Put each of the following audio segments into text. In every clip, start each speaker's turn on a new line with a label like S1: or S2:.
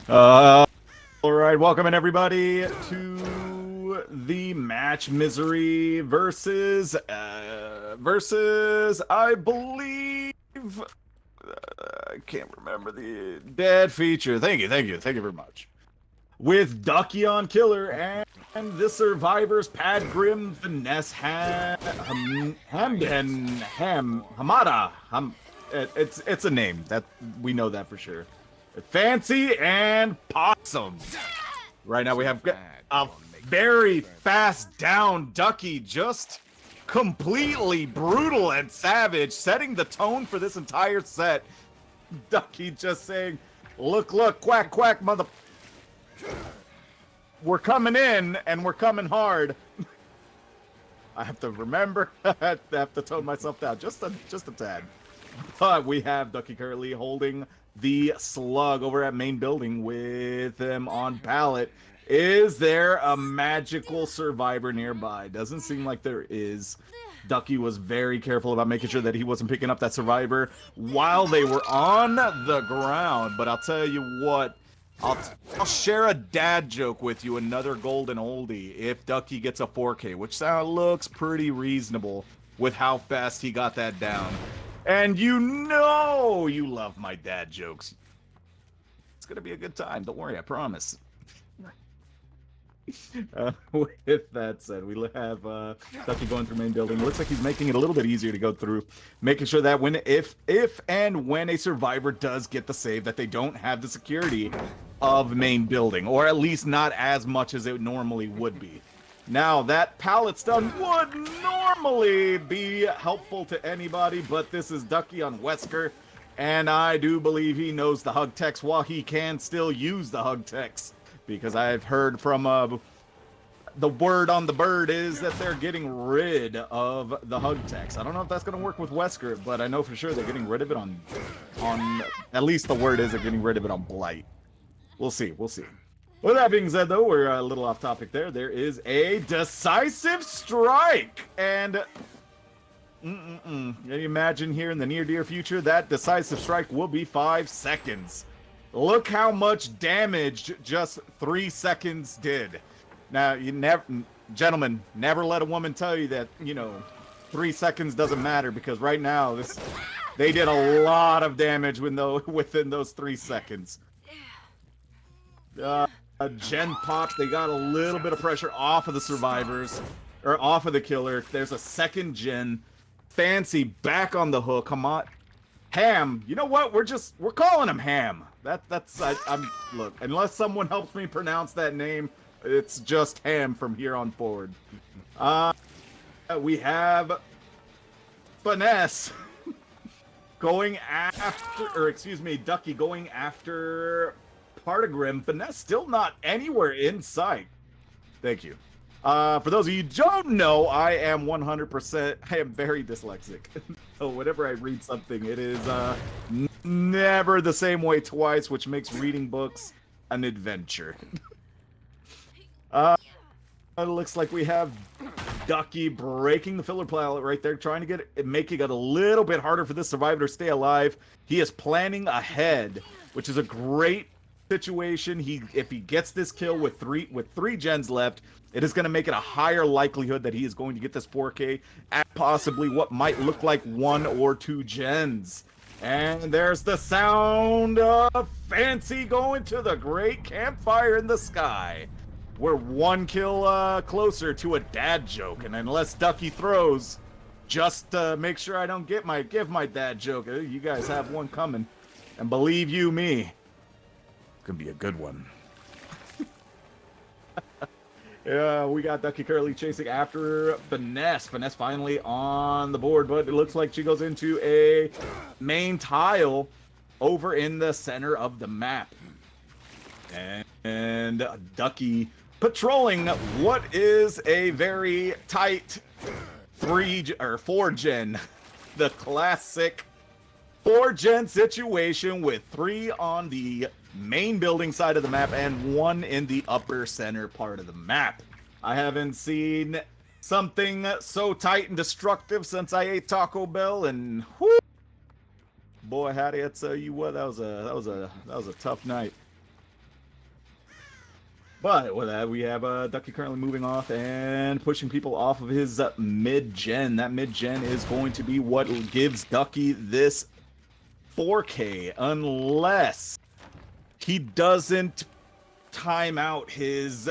S1: All right, welcome in everybody to the match Misery versus I believe I can't remember the dead feature. Thank you very much. With Ducky on Killer and the survivors Pad Grim, Finesse, Hamada. It's a name that we know that for sure. Fancy and Possum. Right now we have a very fast down Ducky, just completely brutal and savage, setting the tone for this entire set. Ducky just saying, look, quack, quack, mother... We're coming in, and we're coming hard. I have to remember, I have to tone myself down just a tad. But we have Ducky currently holding the slug over at main building with him on pallet. Is there a magical survivor nearby? Doesn't seem like there is. Ducky was very careful about making sure that he wasn't picking up that survivor while they were on the ground. But I'll tell you what, I'll share a dad joke with you, another golden oldie, if Ducky gets a 4K, which looks pretty reasonable with how fast he got that down. And you know you love my dad jokes. It's going to be a good time. Don't worry, I promise. With that said, we have Ducky going through main building. Looks like he's making it a little bit easier to go through, making sure that if and when a survivor does get the save, that they don't have the security of main building, or at least not as much as it normally would be. Now, that pallet stun would normally be helpful to anybody, but this is Ducky on Wesker, and I do believe he knows the hug text while he can still use the hug text, because I've heard from the word on the bird is that they're getting rid of the hug text. I don't know if that's going to work with Wesker, but I know for sure they're getting rid of it on at least the word is they're getting rid of it on Blight. We'll see. With that being said, though, we're a little off topic there. There is a decisive strike. And can you imagine here in the near future, that decisive strike will be 5 seconds. Look how much damage just 3 seconds did. Now, gentlemen, never let a woman tell you that, 3 seconds doesn't matter, because right now, they did a lot of damage within those 3 seconds. Gen pops. They got a little bit of pressure off of the survivors, or off of the killer. There's a second gen. Fancy back on the hook. Come on, Ham. You know what? We're calling him Ham. Look. Unless someone helps me pronounce that name, it's just Ham from here on forward. We have Finesse going after, Ducky going after Partagrim. Finesse still not anywhere in sight. Thank you. For those of you who don't know, I am 100%, I am very dyslexic. So whenever I read something, it is never the same way twice, which makes reading books an adventure. It looks like we have Ducky breaking the filler pallet right there, trying to making it a little bit harder for this survivor to stay alive. He is planning ahead, which is a great situation. If he gets this kill with three gens left, it is going to make it a higher likelihood that he is going to get this 4K at possibly what might look like 1 or 2 gens. And there's the sound of Fancy going to the great campfire in the sky. We're 1 kill closer to a dad joke, and unless Ducky throws, just to make sure I don't give my dad joke, you guys have one coming, and believe you me, could be a good one. Yeah, we got Ducky currently chasing after Finesse. Finesse finally on the board, but it looks like she goes into a main tile over in the center of the map. And Ducky patrolling what is a very tight 4-gen, the classic 4-gen situation with 3 on the main building side of the map and 1 in the upper center part of the map. I haven't seen something so tight and destructive since I ate Taco Bell, and whoo, boy, Hattie, I tell you what, that was a tough night. But with that, we have Ducky currently moving off and pushing people off of his mid-gen. That mid-gen is going to be what gives Ducky this 4K, unless he doesn't time out his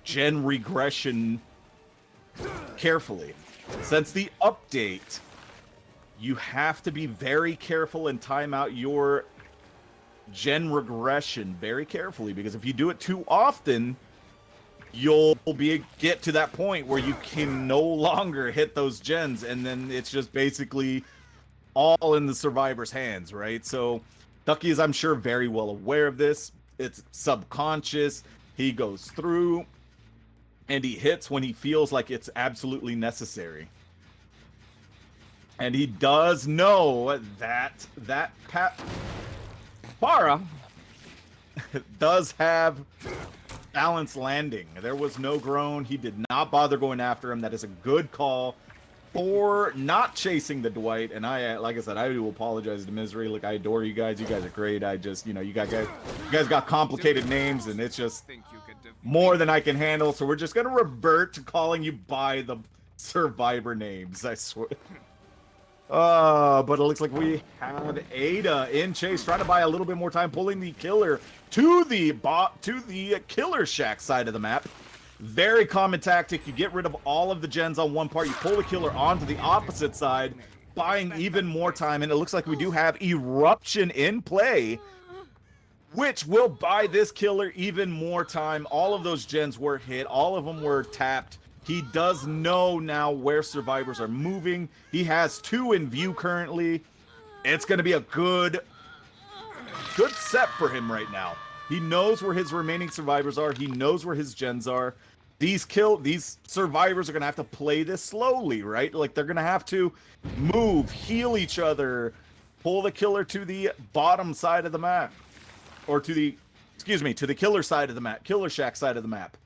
S1: gen regression carefully. Since the update, you have to be very careful and time out your gen regression very carefully, because if you do it too often, you'll get to that point where you can no longer hit those gens, and then it's just basically all in the survivor's hands, right? So Ducky is, I'm sure, very well aware of this. It's subconscious. He goes through and he hits when he feels like it's absolutely necessary. And he does know that Para does have balanced landing. There was no groan. He did not bother going after him. That is a good call for not chasing the Dwight. And I, like I said, I do apologize to Misery. Look, I adore you guys. You guys are great. I just, you know, you guys got complicated names, and it's just more than I can handle. So we're just gonna revert to calling you by the survivor names. I swear. But it looks like we have Ada in chase, trying to buy a little bit more time, pulling the killer to the killer shack side of the map. Very common tactic. You get rid of all of the gens on one part, you pull the killer onto the opposite side, buying even more time. And it looks like we do have Eruption in play, which will buy this killer even more time. All of those gens were hit, all of them were tapped. He does know now where survivors are moving. He has 2 in view currently. It's going to be a good set for him right now. He knows where his remaining survivors are. He knows where his gens are. These survivors are going to have to play this slowly, right? Like, they're going to have to move, heal each other, pull the killer to the bottom side of the map. Or to the killer side of the map, killer shack side of the map.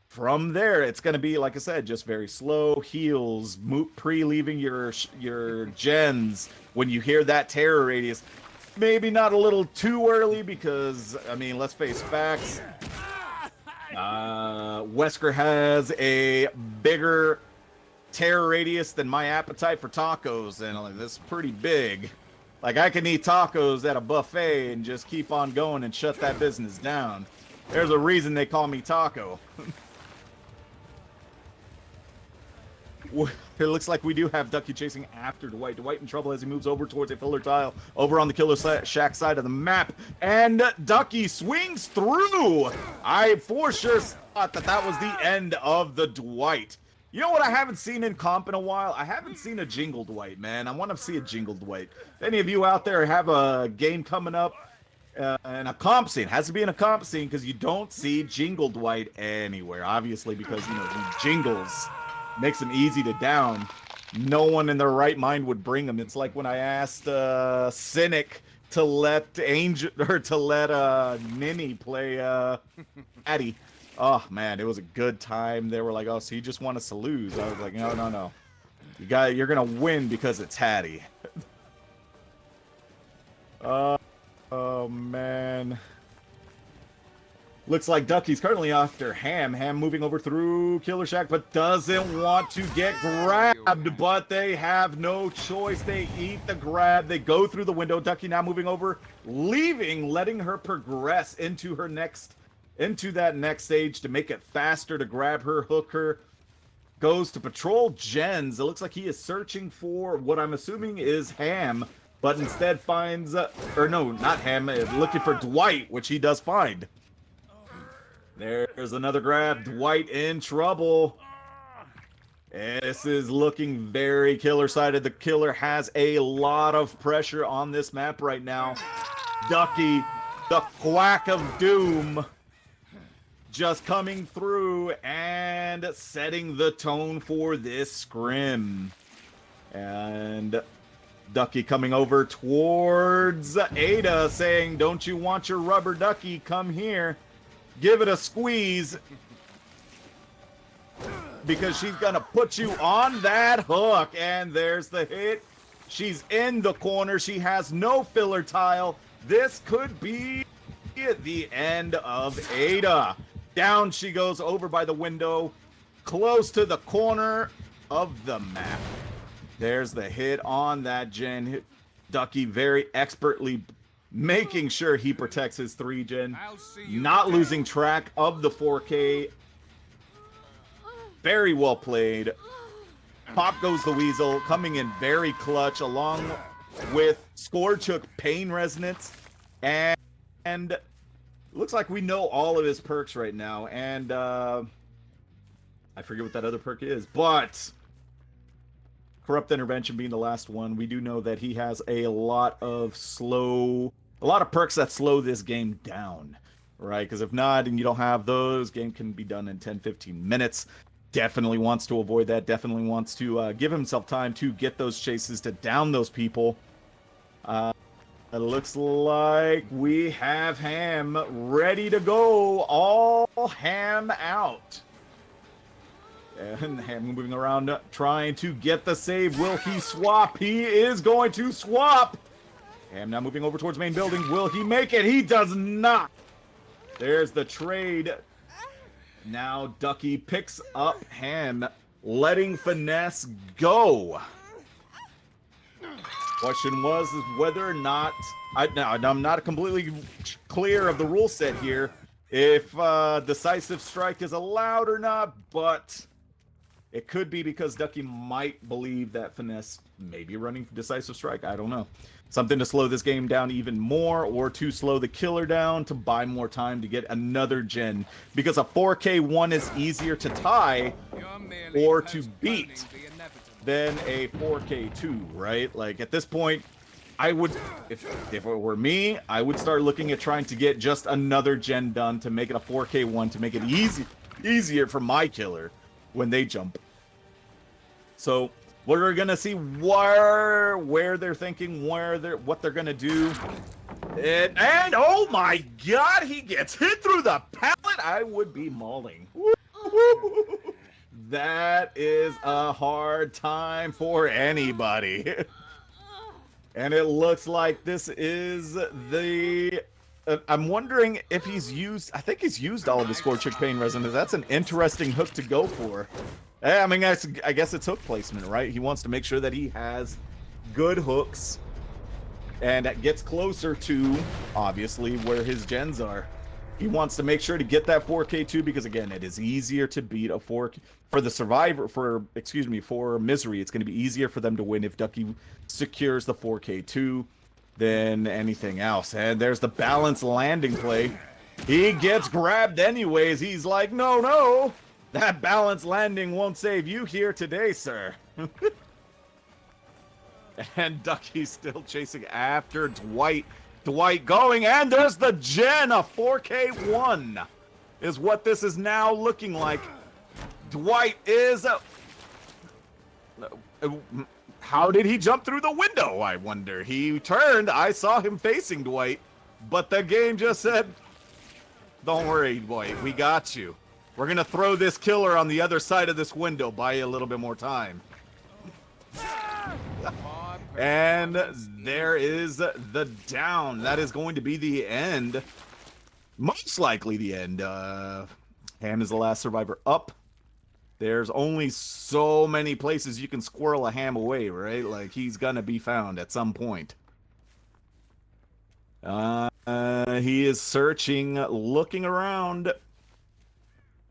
S1: From there, it's going to be, like I said, just very slow heals, pre-leaving your gens. When you hear that terror radius, maybe not a little too early, because, I mean, let's face facts. Wesker has a bigger terror radius than my appetite for tacos, and like, this is pretty big. Like, I can eat tacos at a buffet and just keep on going and shut that business down. There's a reason they call me Taco. It looks like we do have Ducky chasing after Dwight. Dwight in trouble as he moves over towards a filler tile over on the killer shack side of the map. And Ducky swings through. I for sure thought that was the end of the Dwight. You know what I haven't seen in comp in a while? I haven't seen a Jingle Dwight, man. I want to see a Jingle Dwight. If any of you out there have a game coming up in a comp scene, has to be in a comp scene, because you don't see Jingle Dwight anywhere. Obviously, because, you know, the jingles makes them easy to down. No one in their right mind would bring them. It's like when I asked Cynic to let Ninny play Addy. Oh man, it was a good time. They were like, "Oh, so you just want us to lose?" I was like, "No. You're gonna win because it's Hattie." Oh man. Looks like Ducky's currently after Ham. Ham moving over through Killer Shack, but doesn't want to get grabbed. But they have no choice. They eat the grab. They go through the window. Ducky now moving over, letting her progress into that next stage to make it faster to grab her, hook her. Goes to patrol gens. It looks like he is searching for what I'm assuming is Ham, but instead finds, or no, not Ham, looking for Dwight, which he does find. There's another grab. Dwight in trouble. This is looking very killer-sided. The killer has a lot of pressure on this map right now. Ducky, the quack of doom, just coming through and setting the tone for this scrim. And Ducky coming over towards Ada, saying, "Don't you want your rubber ducky? Come here. Give it a squeeze, because she's gonna put you on that hook." And there's the hit. She's in the corner. She has no filler tile. This could be the end of Ada. Down she goes over by the window, close to the corner of the map. There's the hit on that gen. Ducky very expertly making sure he protects his 3-gen. Not losing track of the 4K. Very well played. Pop goes the Weasel, coming in very clutch, along with Scorchhook Pain Resonance. And looks like we know all of his perks right now. And I forget what that other perk is, but Corrupt Intervention being the last one, we do know that he has a lot of perks that slow this game down, right? Because if not, and you don't have those, game can be done in 10-15 minutes. Definitely wants to avoid that. Definitely wants to give himself time to get those chases, to down those people. It looks like we have Ham ready to go. All Ham out. And Ham moving around, trying to get the save. Will he swap? He is going to swap. Ham now moving over towards main building. Will he make it? He does not. There's the trade. Now Ducky picks up Ham, letting Finesse go. Question was whether or not I'm not completely clear of the rule set here, if decisive strike is allowed or not, but it could be because Ducky might believe that Finesse may be running decisive strike. I don't know. Something to slow this game down even more, or to slow the killer down to buy more time to get another gen, because a 4K1 is easier to tie or to beat than a 4K2, right? Like at this point, I would, if it were me, I would start looking at trying to get just another gen done to make it a 4K1, to make it easier for my killer when they jump. So we're gonna see where they're thinking, what they're gonna do. And oh my God, he gets hit through the pallet. I would be mauling. That is a hard time for anybody. And it looks like this is the... I'm wondering if he's used... I think he's used all of his Scorchhook Pain Resonance. That's an interesting hook to go for. I mean, I guess it's hook placement, right? He wants to make sure that he has good hooks. And that gets closer to, obviously, where his gens are. He wants to make sure to get that 4K2 because, again, it is easier to beat a 4K... For the Survivor, for Misery, it's going to be easier for them to win if Ducky secures the 4K2 than anything else. And there's the balanced landing play. He gets grabbed anyways. He's like, no, that balanced landing won't save you here today, sir. And Ducky's still chasing after Dwight. Dwight going, and there's the gen, a 4K1 is what this is now looking like. Dwight is... how did he jump through the window, I wonder? He turned, I saw him facing Dwight, but the game just said, don't worry, Dwight, we got you. We're gonna throw this killer on the other side of this window, buy you a little bit more time. And there is the down. That is going to be the end. Most likely the end. Ham is the last survivor up. There's only so many places you can squirrel a Ham away, right? Like, he's gonna be found at some point. He is searching, looking around.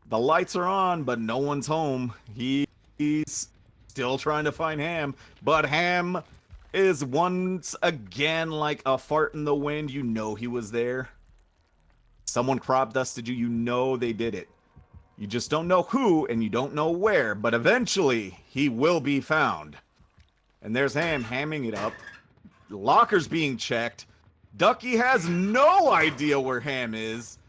S1: The lights are on, but no one's home. He's still trying to find Ham, but Ham is once again like a fart in the wind. You know he was there. Someone crop dusted you. You know they did it. You just don't know who, and you don't know where, but eventually he will be found. And there's Ham hamming it up. The locker's being checked. Ducky has no idea where Ham is.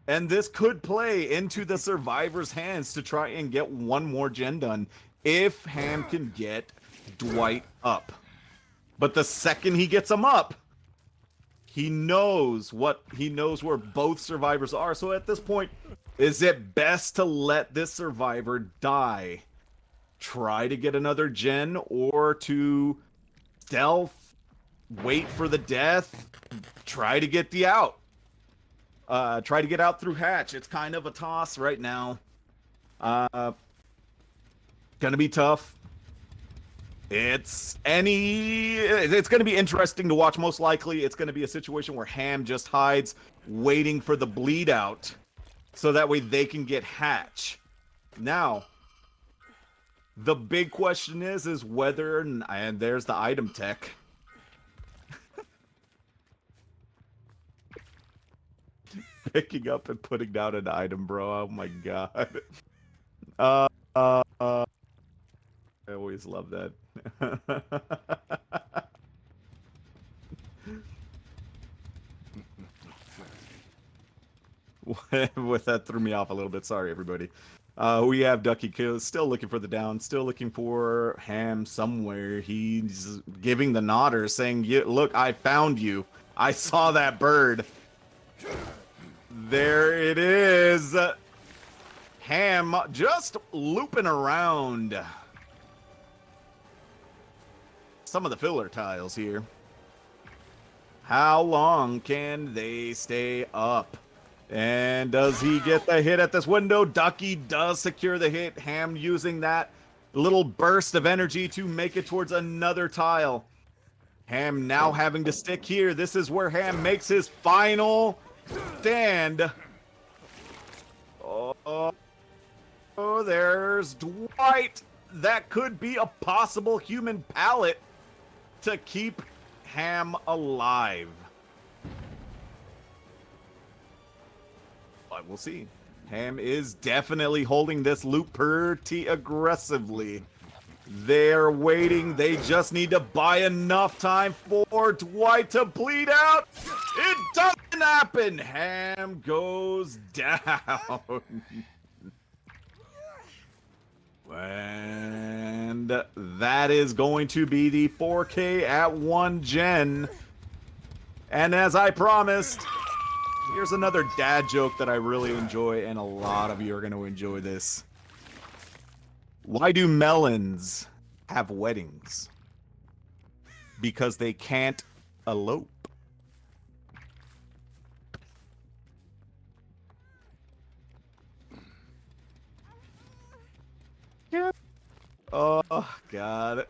S1: And this could play into the survivor's hands to try and get one more gen done if Ham can get Dwight up. But the second he gets him up, he knows where both survivors are. So at this point, is it best to let this survivor die? Try to get another gen, or to stealth, wait for the death, try to get the out. Try to get out through hatch. It's kind of a toss right now. Gonna be tough. It's gonna be interesting to watch. Most likely, it's gonna be a situation where Ham just hides, waiting for the bleed out, so that way they can get hatch. Now, the big question is whether, and there's the item tech. Picking up and putting down an item, bro. Oh my god. I always love that. With that threw me off a little bit. Sorry, everybody. We have Ducky Kill still looking for the down, still looking for Ham somewhere. He's giving the nodder, saying, "Look, I found you. I saw that bird." There it is. Ham just looping around some of the filler tiles here. How long can they stay up? And does he get the hit at this window? Ducky does secure the hit. Ham using that little burst of energy to make it towards another tile. Ham now having to stick here. This is where Ham makes his final stand. Oh, there's Dwight. That could be a possible human pallet to keep Ham alive. But we'll see. Ham is definitely holding this loop pretty aggressively. They're waiting. They just need to buy enough time for Dwight to bleed out. It doesn't happen. Ham goes down. And that is going to be the 4K at 1 gen. And as I promised, here's another dad joke that I really enjoy, and a lot of you are going to enjoy this. Why do melons have weddings? Because they can't elope. Yeah. Oh, God.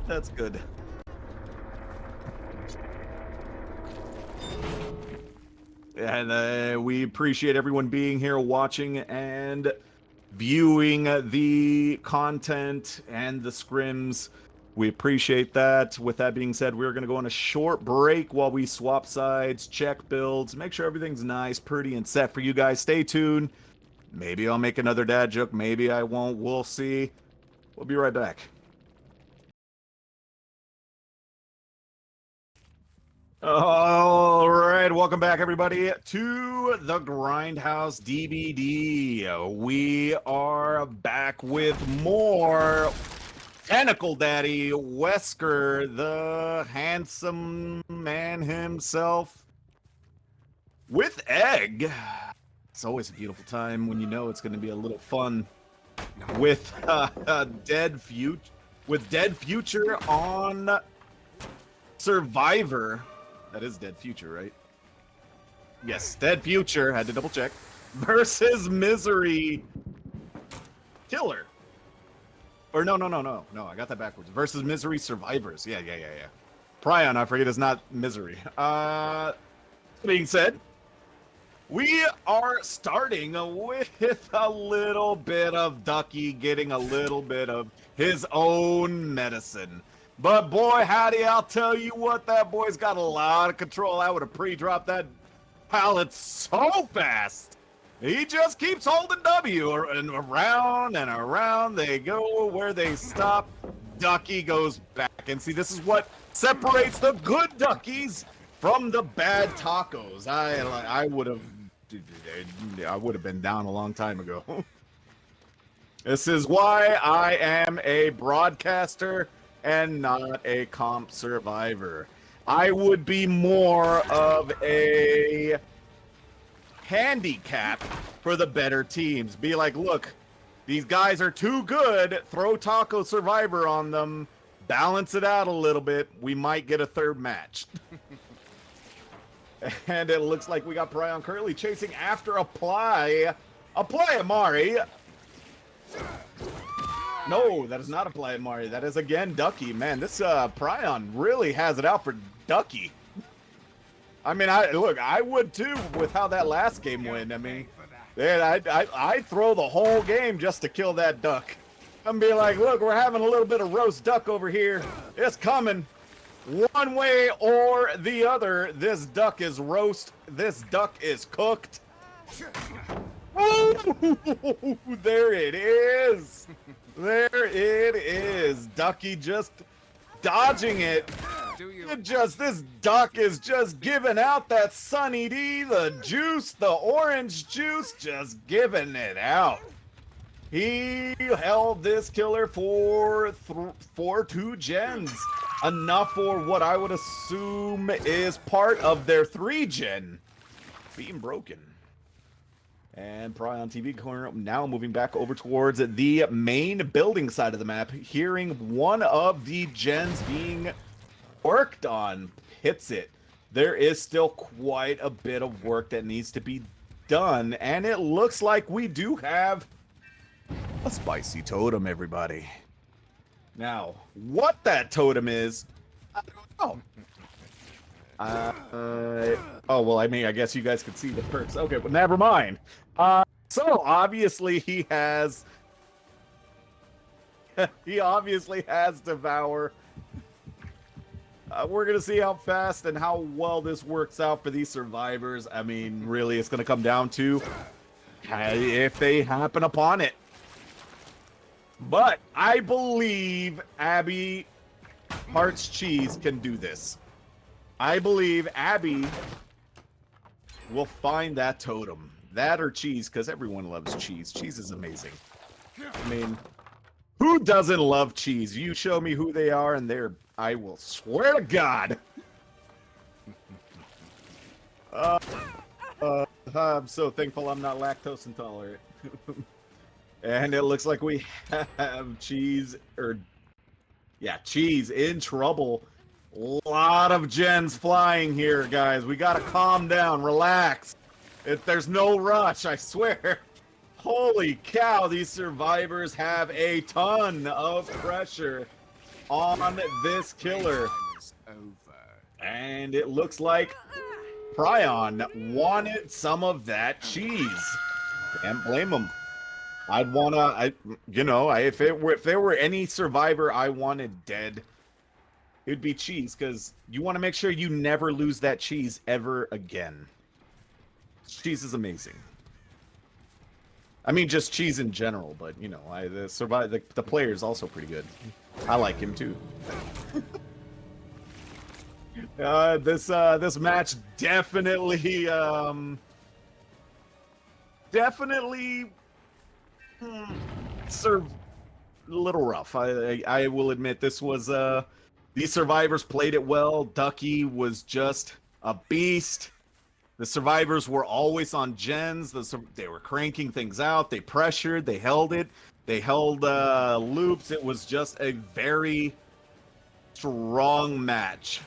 S1: That's good. And we appreciate everyone being here, watching and viewing the content and the scrims. We appreciate that. With that being said, we're going to go on a short break while we swap sides, check builds, make sure everything's nice, pretty, and set for you guys. Stay tuned. Maybe I'll make another dad joke. Maybe I won't. We'll see. We'll be right back. All right, welcome back, everybody, to the Grindhouse DVD. We are back with more Tentacle Daddy Wesker, the handsome man himself, with Egg. It's always a beautiful time when you know it's going to be a little fun with Dead Future on Survivor. That is Dead Future, right? Yes, Dead Future. Had to double check. Versus Misery Killer. Or no. I got that backwards. Versus Misery Survivors. Yeah. Prion, I forget, is not Misery. Being said, we are starting with a little bit of Ducky getting a little bit of his own medicine. But boy, howdy, I'll tell you what, that boy's got a lot of control. I would have pre-dropped that pallet so fast. He just keeps holding W, and around they go. Where they stop, Ducky goes back. And see, this is what separates the good Duckies from the bad tacos. I would have been down a long time ago. This is why I am a broadcaster and not a comp survivor. I would be more of a handicap for the better teams. Be like, look, these guys are too good. Throw Taco Survivor on them. Balance it out a little bit. We might get a third match. And it looks like we got Pryon currently chasing after Apply. Apply Amari. No, that is not Apply Amari. That is again Ducky. Man, this Pryon really has it out for Ducky. I mean, I would too with how that last game went. I mean, I'd throw the whole game just to kill that duck. I'm be like, look, we're having a little bit of roast duck over here. It's coming. One way or the other, this duck is roast. This duck is cooked. Oh, there it is. There it is. Ducky just dodging it. This duck is just giving out that Sunny D, the juice, the orange juice, just giving it out. He held this killer for 2 gens. Enough for what I would assume is part of their 3-gen being broken. And Pryon TV corner now moving back over towards the main building side of the map, hearing one of the gens being worked on. Hits it. There is still quite a bit of work that needs to be done, and it looks like we do have a spicy totem, everybody. Now, what that totem is, I don't know. Oh, well, I mean, I guess you guys could see the perks. Okay, but never mind. So, obviously, he obviously has Devour. We're going to see how fast and how well this works out for these survivors. I mean, really, it's going to come down to if they happen upon it. But I believe Abby Hearts Cheese can do this. I believe Abby will find that totem. That or cheese, because everyone loves cheese. Cheese is amazing. I mean, who doesn't love cheese? You show me who they are, and I will swear to God. I'm so thankful I'm not lactose intolerant. And it looks like we have Cheese in trouble. A lot of gens flying here, guys. We gotta calm down, relax. There's no rush, I swear. Holy cow, these survivors have a ton of pressure on this killer. And it looks like Pryon wanted some of that cheese. Can't blame him. I'd wanna, if there were any survivor I wanted dead, it'd be cheese, because you want to make sure you never lose that cheese ever again. Cheese is amazing. I mean, just cheese in general, but the player is also pretty good. I like him too. This match definitely a little rough. I will admit this was these survivors played it well. Ducky was just a beast. The survivors were always on gens. They were cranking things out. They pressured. They held it. They held loops. It was just a very strong match.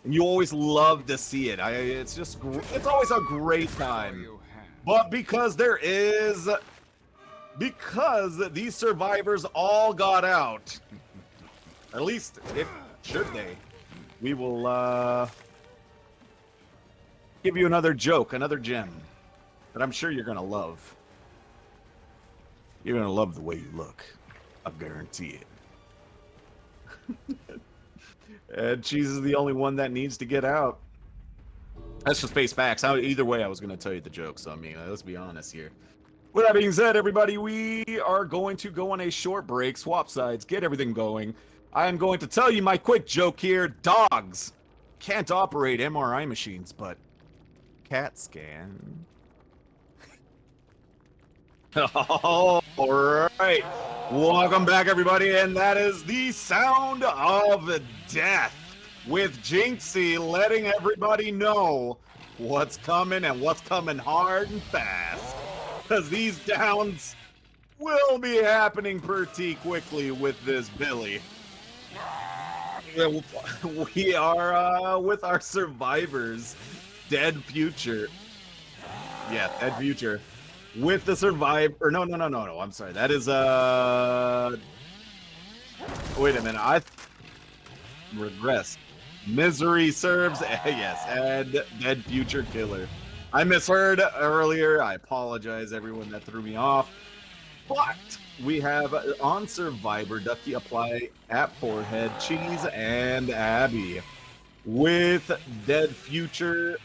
S1: And you always love to see it. It's always a great time. But because these survivors all got out, at least should they, we will give you another joke, another gem that I'm sure you're gonna love. You're gonna love the way you look. I guarantee it. And Cheese is the only one that needs to get out. That's just face facts. Either way, I was gonna tell you the joke, so I mean, let's be honest here. With that being said, everybody, we are going to go on a short break, swap sides, get everything going. I am going to tell you my quick joke here. Dogs can't operate MRI machines, but CAT scan. All right. Welcome back, everybody, and that is the sound of death with Jinxie letting everybody know what's coming and what's coming hard and fast. Because these downs will be happening pretty quickly with this Billy. We are with our survivors. Dead Future. Yeah, Dead Future. With the survivor. No. I'm sorry. That is wait a minute. I regress. Misery serves. Yes, and Dead Future Killer. I misheard earlier. I apologize, everyone that threw me off. But we have on Survivor Ducky apply at forehead, Cheese, and Abby. With Dead Future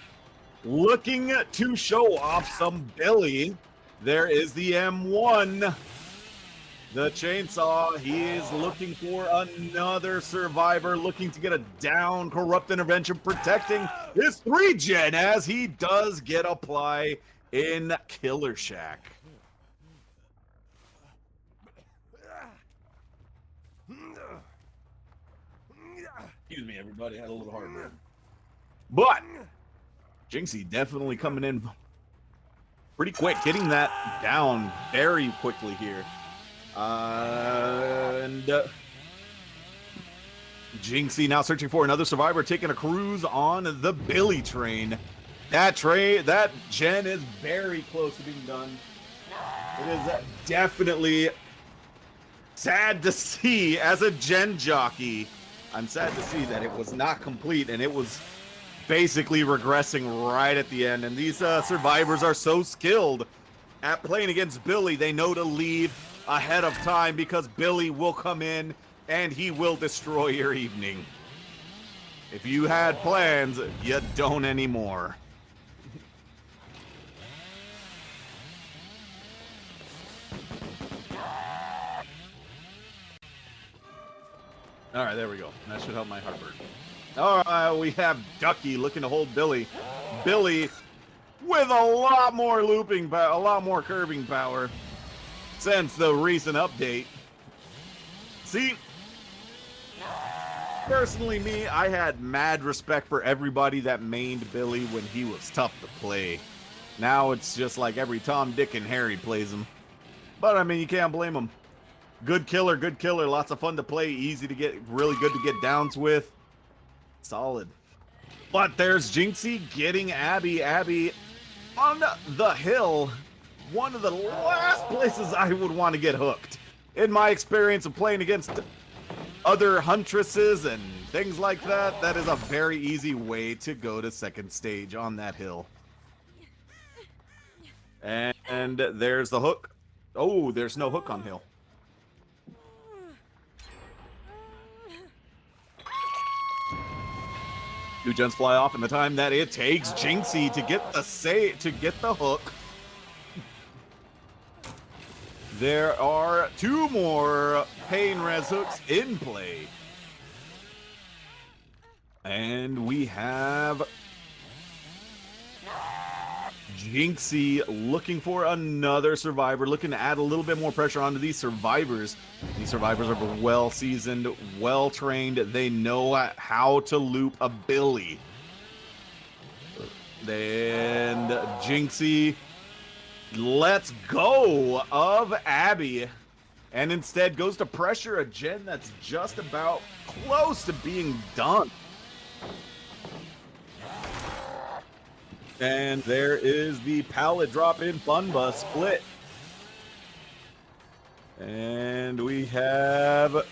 S1: looking to show off some Billy. There is the M1. The chainsaw. He is looking for another survivor, looking to get a down. Corrupt intervention protecting his 3-gen as he does get apply in Killer Shack. Excuse me, everybody. Had a little heartburn. But Jinxie definitely coming in pretty quick, getting that down very quickly here. Jinxie now searching for another survivor, taking a cruise on the Billy train. That gen is very close to being done. It is definitely sad to see as a gen jockey. I'm sad to see that it was not complete and it was basically regressing right at the end. And these survivors are so skilled at playing against Billy, they know to leave ahead of time because Billy will come in and he will destroy your evening. If you had plans, you don't anymore. All right, there we go. That should help my heartburn. All right, we have Ducky looking to hold Billy. Billy with a lot more looping, a lot more curving power since the recent update. See, personally, me, I had mad respect for everybody that mained Billy when he was tough to play. Now it's just like every Tom, Dick, and Harry plays him. But I mean, you can't blame him. Good killer, lots of fun to play, easy to get, really good to get downs with. Solid. But there's Jinxie getting Abby. Abby on the hill. One of the last places I would want to get hooked. In my experience of playing against other huntresses and things like that, that is a very easy way to go to second stage on that hill. And there's the hook. Oh, there's no hook on hill. Two gens fly off in the time that it takes Jinxie to get the hook. There are two more pain res hooks in play. And we have Jinxie looking for another survivor, looking to add a little bit more pressure onto these survivors. These survivors are well-seasoned, well-trained. They know how to loop a Billy. And Jinxie lets go of Abby and instead goes to pressure a gen that's just about close to being done. And there is the pallet drop in Fun Bus split. And we have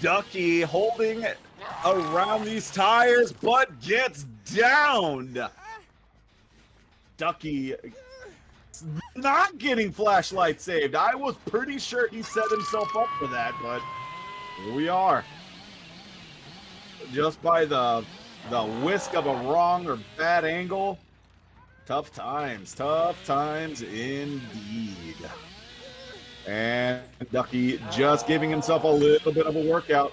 S1: Ducky holding around these tires, but gets downed. Ducky not getting flashlight saved. I was pretty sure he set himself up for that, but here we are. Just by the whisk of a wrong or bad angle. Tough times indeed. And Ducky just giving himself a little bit of a workout.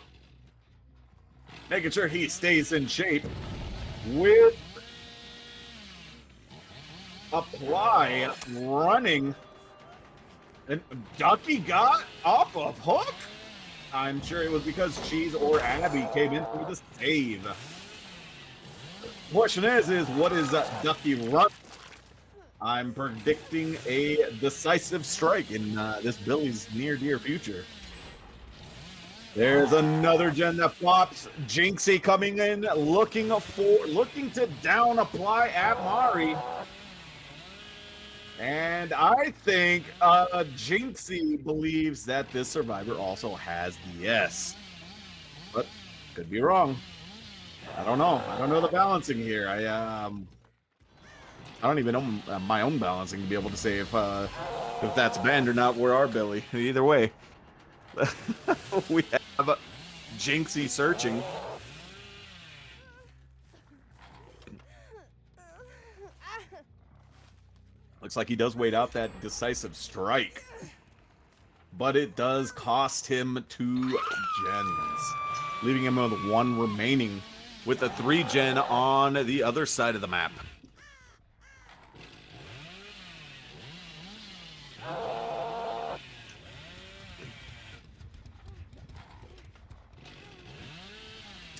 S1: Making sure he stays in shape with apply running. And Ducky got off of hook. I'm sure it was because Cheese or Abby came in for the save. Question is what is Ducky run? I'm predicting a decisive strike in this Billy's near dear future. There's another gen that flops. Jinxie coming in, looking to down apply at Mari. And I think Jinxie believes that this survivor also has DS. But could be wrong. I don't know. I don't know the balancing here. I don't even know my own balancing to be able to say if that's banned or not. Where are Billy? Either way, we have Jinxie searching. Looks like he does wait out that decisive strike, but it does cost him 2 gens, leaving him with 1 remaining, with a 3 gen on the other side of the map.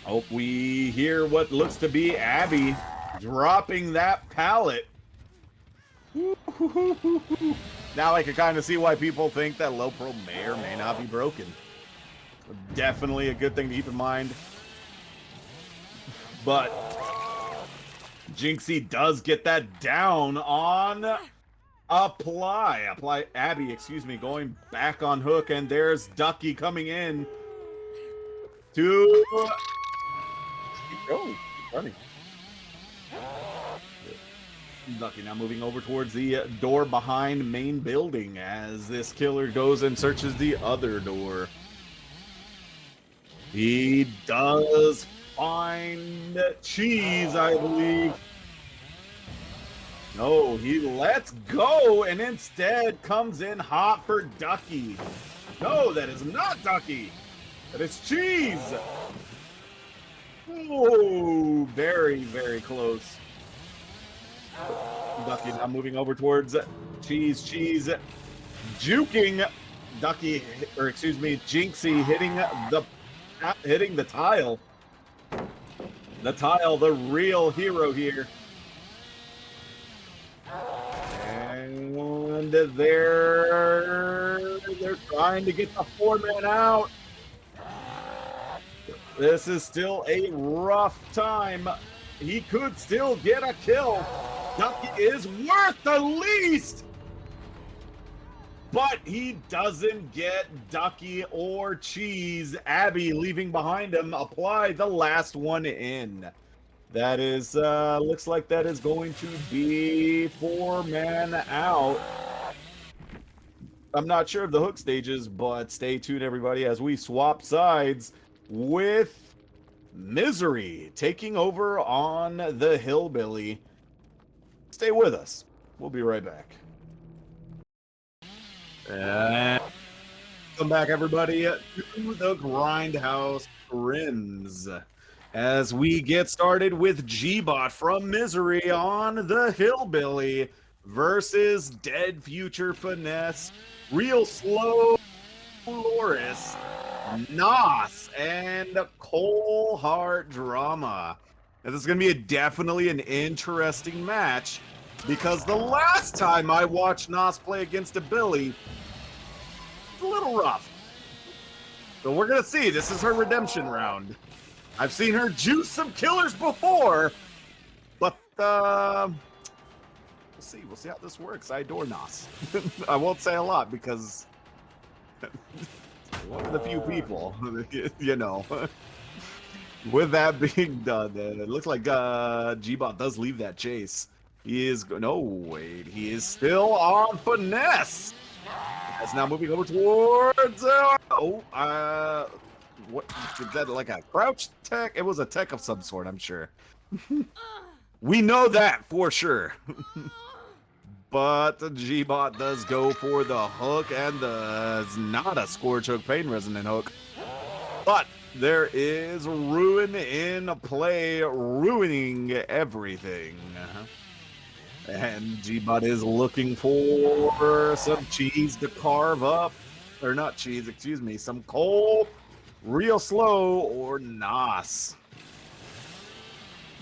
S1: Hope we hear what looks to be Abby dropping that pallet. Now I can kind of see why people think that low pro may or may not be broken. Definitely a good thing to keep in mind. But Jinxie does get that down on apply. Abby, excuse me, going back on hook, and there's Ducky coming in to keep running. Ducky now moving over towards the door behind main building as this killer goes and searches the other door. He does find cheese, I believe. No, he lets go and instead comes in hot for Ducky. No, that is not Ducky. That is cheese. Oh, very, very close. Ducky now moving over towards cheese, juking Ducky, or excuse me, Jinxie hitting the tile. The tile, the real hero here. And they're trying to get the 4-man out. This is still a rough time. He could still get a kill. Ducky is worth the least. But he doesn't get Ducky or cheese. Abby leaving behind him. Apply the last one in. That is, looks like that is going to be 4-man out. I'm not sure of the hook stages, but stay tuned, everybody, as we swap sides with Misery taking over on the Hillbilly. Stay with us. We'll be right back. And welcome back, everybody, to the Grindhouse Scrims. As we get started with G-Bot from Misery on the Hillbilly versus Dead Future Finesse, Real Slow Loris, Nos, and Cole Heart Drama. Now, this is going to be definitely an interesting match because the last time I watched Nos play against a Billy, it was a little rough. So we're going to see. This is her redemption round. I've seen her juice some killers before, but we'll see. We'll see how this works. I adore Nos. I won't say a lot because one of the few people, you know. With that being done, it looks like G-Bot does leave that chase. He is no wait. He is still on Finesse. That's now moving over towards. What is that? Like a crouch tech? It was a tech of some sort, I'm sure. We know that for sure. But the G-Bot does go for the hook, and it's not a Scorch Hook Pain Resonant hook. But there is Ruin in play, ruining everything. And G-Bot is looking for some cheese to carve up. Or not cheese, excuse me, some coal, Real Slow, or Nos.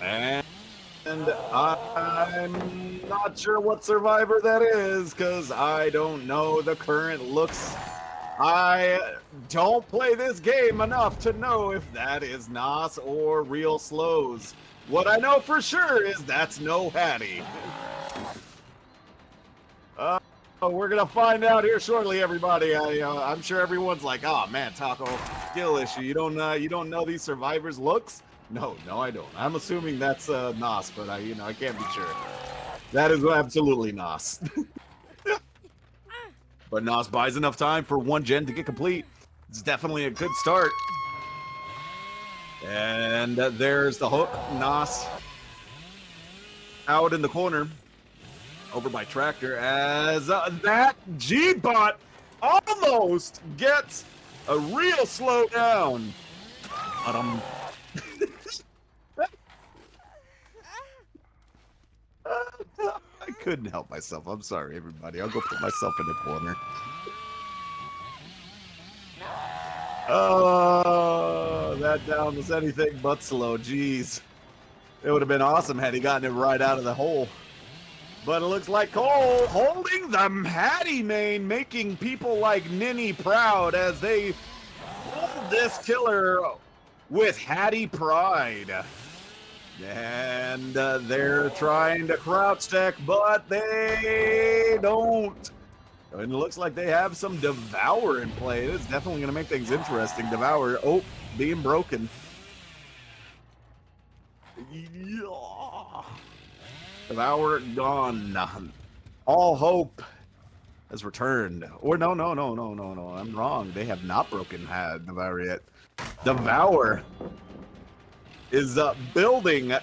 S1: And And I'm not sure what survivor that is, because I don't know the current looks. I don't play this game enough to know if that is Nos or Real Slows. What I know for sure is that's no Hattie. We're gonna find out here shortly, everybody. I'm sure everyone's like, "Oh man, Taco, skill issue. You don't know these survivors' looks." No, I don't. I'm assuming that's Nos, but I can't be sure. That is absolutely Nos. But Nos buys enough time for one gen to get complete. It's definitely a good start. And there's the hook. Nos out in the corner. Over by Tractor as that G-Bot almost gets a real slow down. But I couldn't help myself. I'm sorry, everybody. I'll go put myself in the corner. Oh, that down was anything but slow. Jeez. It would have been awesome had he gotten it right out of the hole. But it looks like Cole holding the Hattie main, making people like Ninny proud as they hold this killer with Hattie pride. And they're trying to crouch tech, but they don't. And it looks like they have some Devour in play. It is definitely going to make things interesting. Devour, being broken. Yeah. Devour gone. All hope has returned. Or no. I'm wrong. They have not broken Devour yet. Devour is building,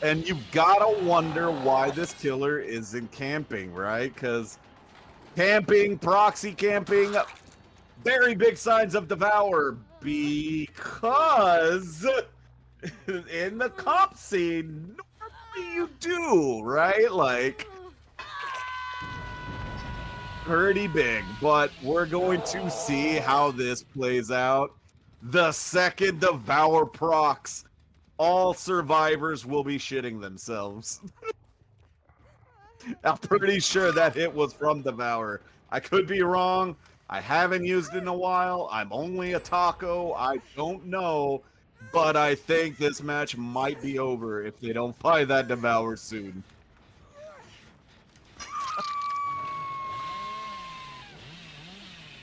S1: and you've gotta wonder why this killer isn't camping, right? Because camping, proxy camping, very big signs of Devour. Because in the comp scene, you do, right? Like, pretty big, but we're going to see how this plays out. The second Devour procs, all survivors will be shitting themselves. I'm pretty sure that hit was from Devour. I could be wrong. I haven't used it in a while. I'm only a taco. I don't know. But I think this match might be over if they don't find that Devour soon.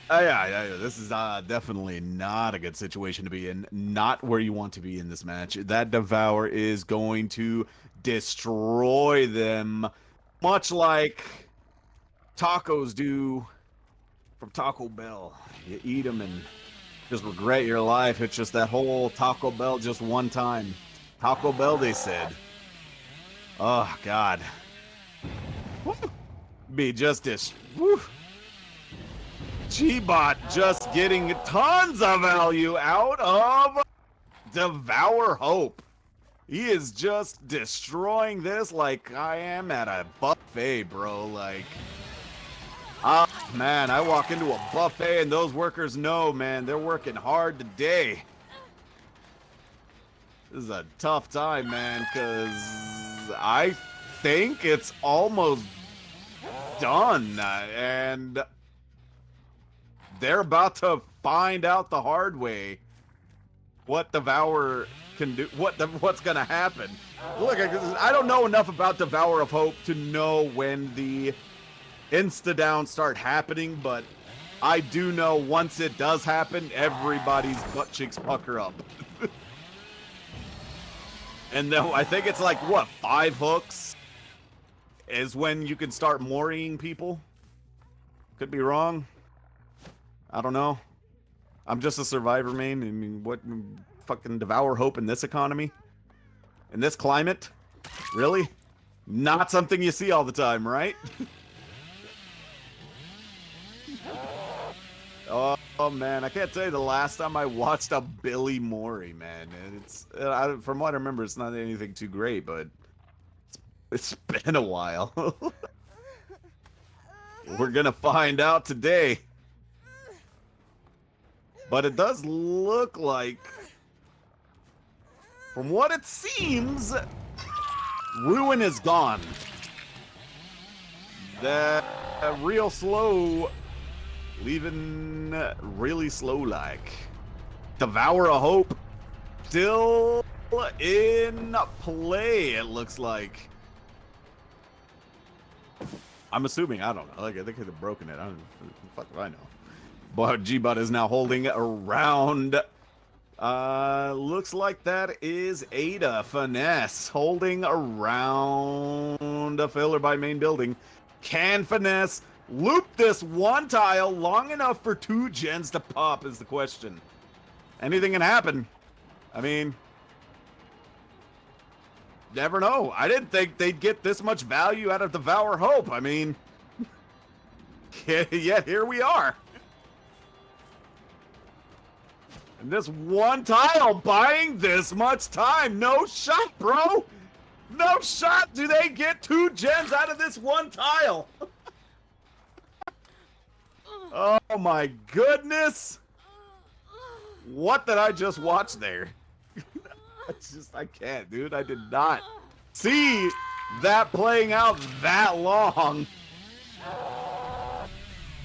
S1: Yeah, this is definitely not a good situation to be in. Not where you want to be in this match. That Devour is going to destroy them, much like tacos do from Taco Bell. You eat them and just regret your life. It's just that whole Taco Bell just one time. Taco Bell, they said. Oh, God. Woo. Be justice. Woo. G-Bot just getting tons of value out of Devour Hope. He is just destroying this like I am at a buffet, bro. Like, man, I walk into a buffet and those workers know, man, they're working hard today. This is a tough time, man, because I think it's almost done. And they're about to find out the hard way what Devour can do, what's going to happen. Look, I don't know enough about Devour of Hope to know when the insta-downs start happening, but I do know once it does happen, everybody's butt cheeks pucker up. And then I think it's like, what, 5 hooks is when you can start mooring people? Could be wrong. I don't know. I'm just a survivor main. I mean, what fucking Devour Hope in this economy? In this climate? Really? Not something you see all the time, right? Oh man, I can't tell you the last time I watched a Billy Mori, man. It's from what I remember, it's not anything too great, but it's been a while. We're gonna find out today. But it does look like, from what it seems, Ruin is gone. The real slow, leaving really slow like. Devour a Hope still in play, it looks like. I'm assuming, I don't know. Like, I think they've broken it. I don't fuck if I know. But G-Bot is now holding around. Looks like that is Ada Finesse holding around a filler by main building. Can Finesse loop this one tile long enough for 2 gens to pop is the question. Anything can happen. I mean, never know. I didn't think they'd get this much value out of Devour Hope. I mean, yet here we are. And this one tile buying this much time. No shot, bro. No shot. Do they get 2 gens out of this one tile? Oh my goodness. What did I just watch there? I can't, dude. I did not see that playing out that long.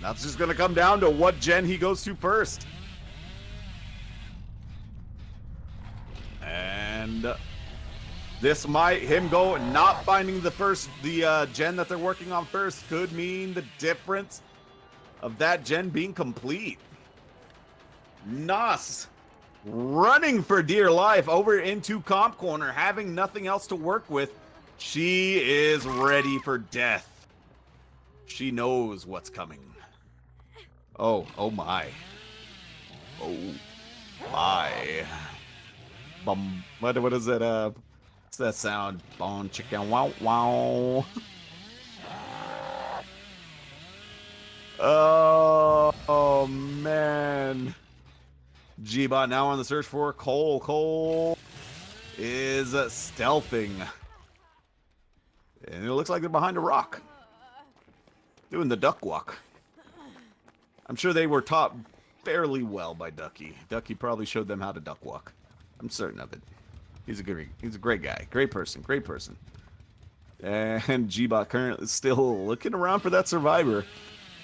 S1: That's just gonna come down to what gen he goes to first. And this might, him go not finding the gen that they're working on first could mean the difference of that gen being complete. Nos running for dear life over into comp corner, having nothing else to work with. She is ready for death. She knows what's coming. Oh my. Oh my. Bum. What is it? What's that sound? Bone chicken. Wow wow. Oh man. G-Bot now on the search for Cole. Cole is stealthing. And it looks like they're behind a rock. Doing the duck walk. I'm sure they were taught fairly well by Ducky. Ducky probably showed them how to duck walk. I'm certain of it. He's a great guy. Great person. Great person. And G-Bot currently still looking around for that survivor.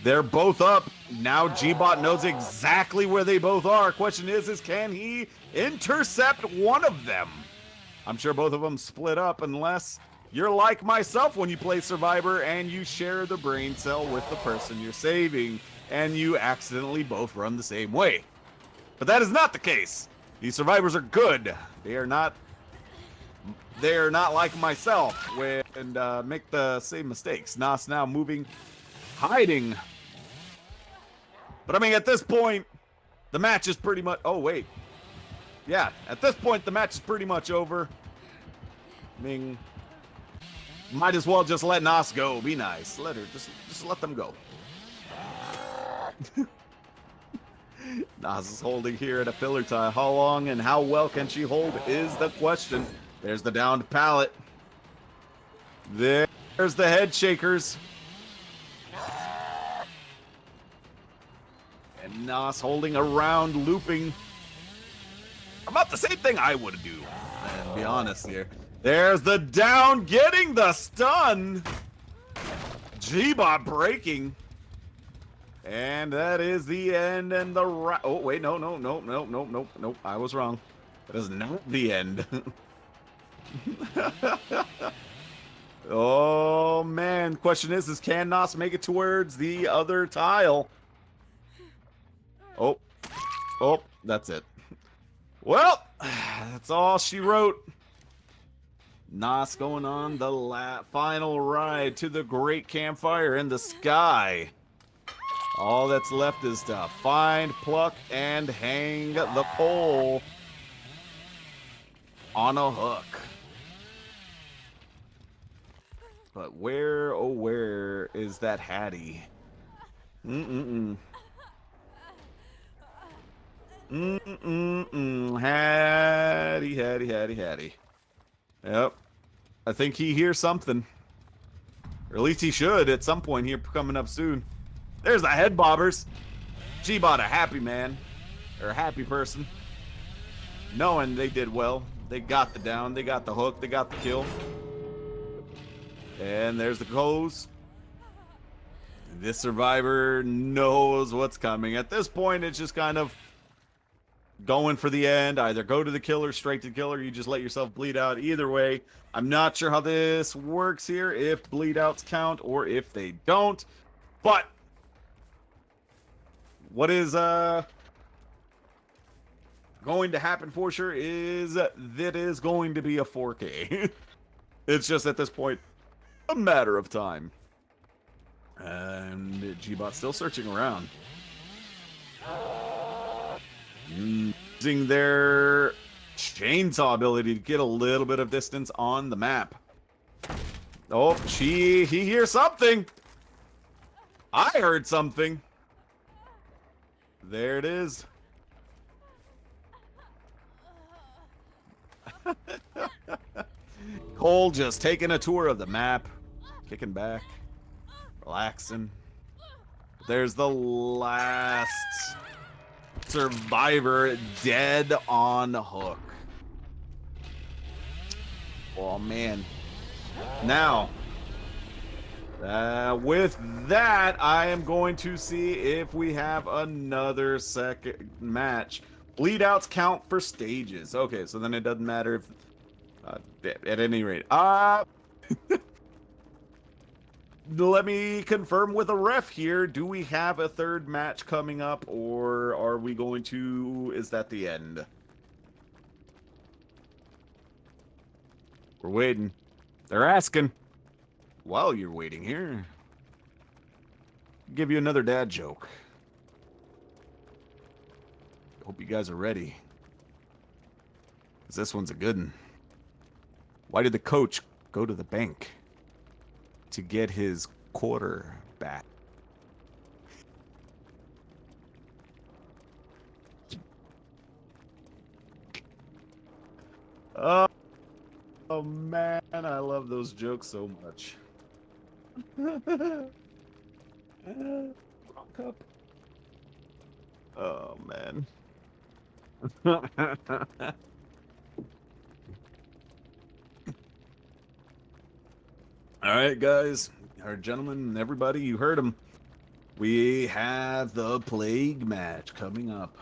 S1: They're both up. Now G-Bot knows exactly where they both are. Question is can he intercept one of them? I'm sure both of them split up unless you're like myself when you play Survivor and you share the brain cell with the person you're saving and you accidentally both run the same way. But that is not the case. These survivors are good. They are not like myself and make the same mistakes. Nas now moving, hiding. But I mean, at this point, the match is pretty much... Oh, wait. Yeah, at this point, the match is pretty much over. I mean, might as well just let Nas go. Be nice. Let her. Just let them go. Nas is holding here at a filler tie. How long and how well can she hold is the question. There's the downed pallet. There's the head shakers. And Nas holding around, looping. About the same thing I would do, and be honest here. There's the down, getting the stun. G-Bot breaking. And that is the end and the oh wait, no. I was wrong. That is not the end. Oh man, question is can Nos make it towards the other tile? Oh, that's it. Well, that's all she wrote. Nos going on the final ride to the great campfire in the sky. All that's left is to find, pluck, and hang the pole on a hook. But where, oh where is that Hattie? Hattie. Yep. I think he hears something. Or at least he should at some point here coming up soon. There's the head bobbers. G-Bot a happy man. Or a happy person. Knowing they did well. They got the down, they got the hook, they got the kill. And there's the ghost. This survivor knows what's coming. At this point, it's just kind of going for the end. Either go to the killer, straight to the killer, you just let yourself bleed out. Either way, I'm not sure how this works here, if bleed outs count or if they don't. But what is going to happen for sure is that it is going to be a 4K. It's just at this point a matter of time. And G-Bot's still searching around. Using their chainsaw ability to get a little bit of distance on the map. Oh, he hears something. I heard something. There it is. Cole just taking a tour of the map, kicking back, relaxing. There's the last survivor dead on hook. Oh man. Now, with that, I am going to see if we have another second match. Bleed outs count for stages. Okay, so then it doesn't matter if at any rate. Let me confirm with a ref here. Do we have a third match coming up, or are we going to... Is that the end? We're waiting. They're asking. While you're waiting here, I'll give you another dad joke. Hope you guys are ready. 'Cause this one's a good one. Why did the coach go to the bank? To get his quarter back. Oh man, I love those jokes so much. Wrong cup. Oh man. All right, guys, or gentlemen, everybody, you heard him. We have the plague match coming up.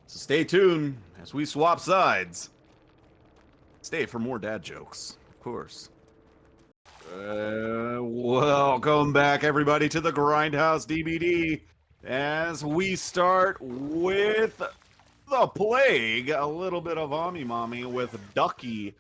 S1: So stay tuned as we swap sides. Stay for more dad jokes, of course. Welcome back, everybody, to the Grindhouse DVD. As we start with the plague, a little bit of Mommy with Ducky.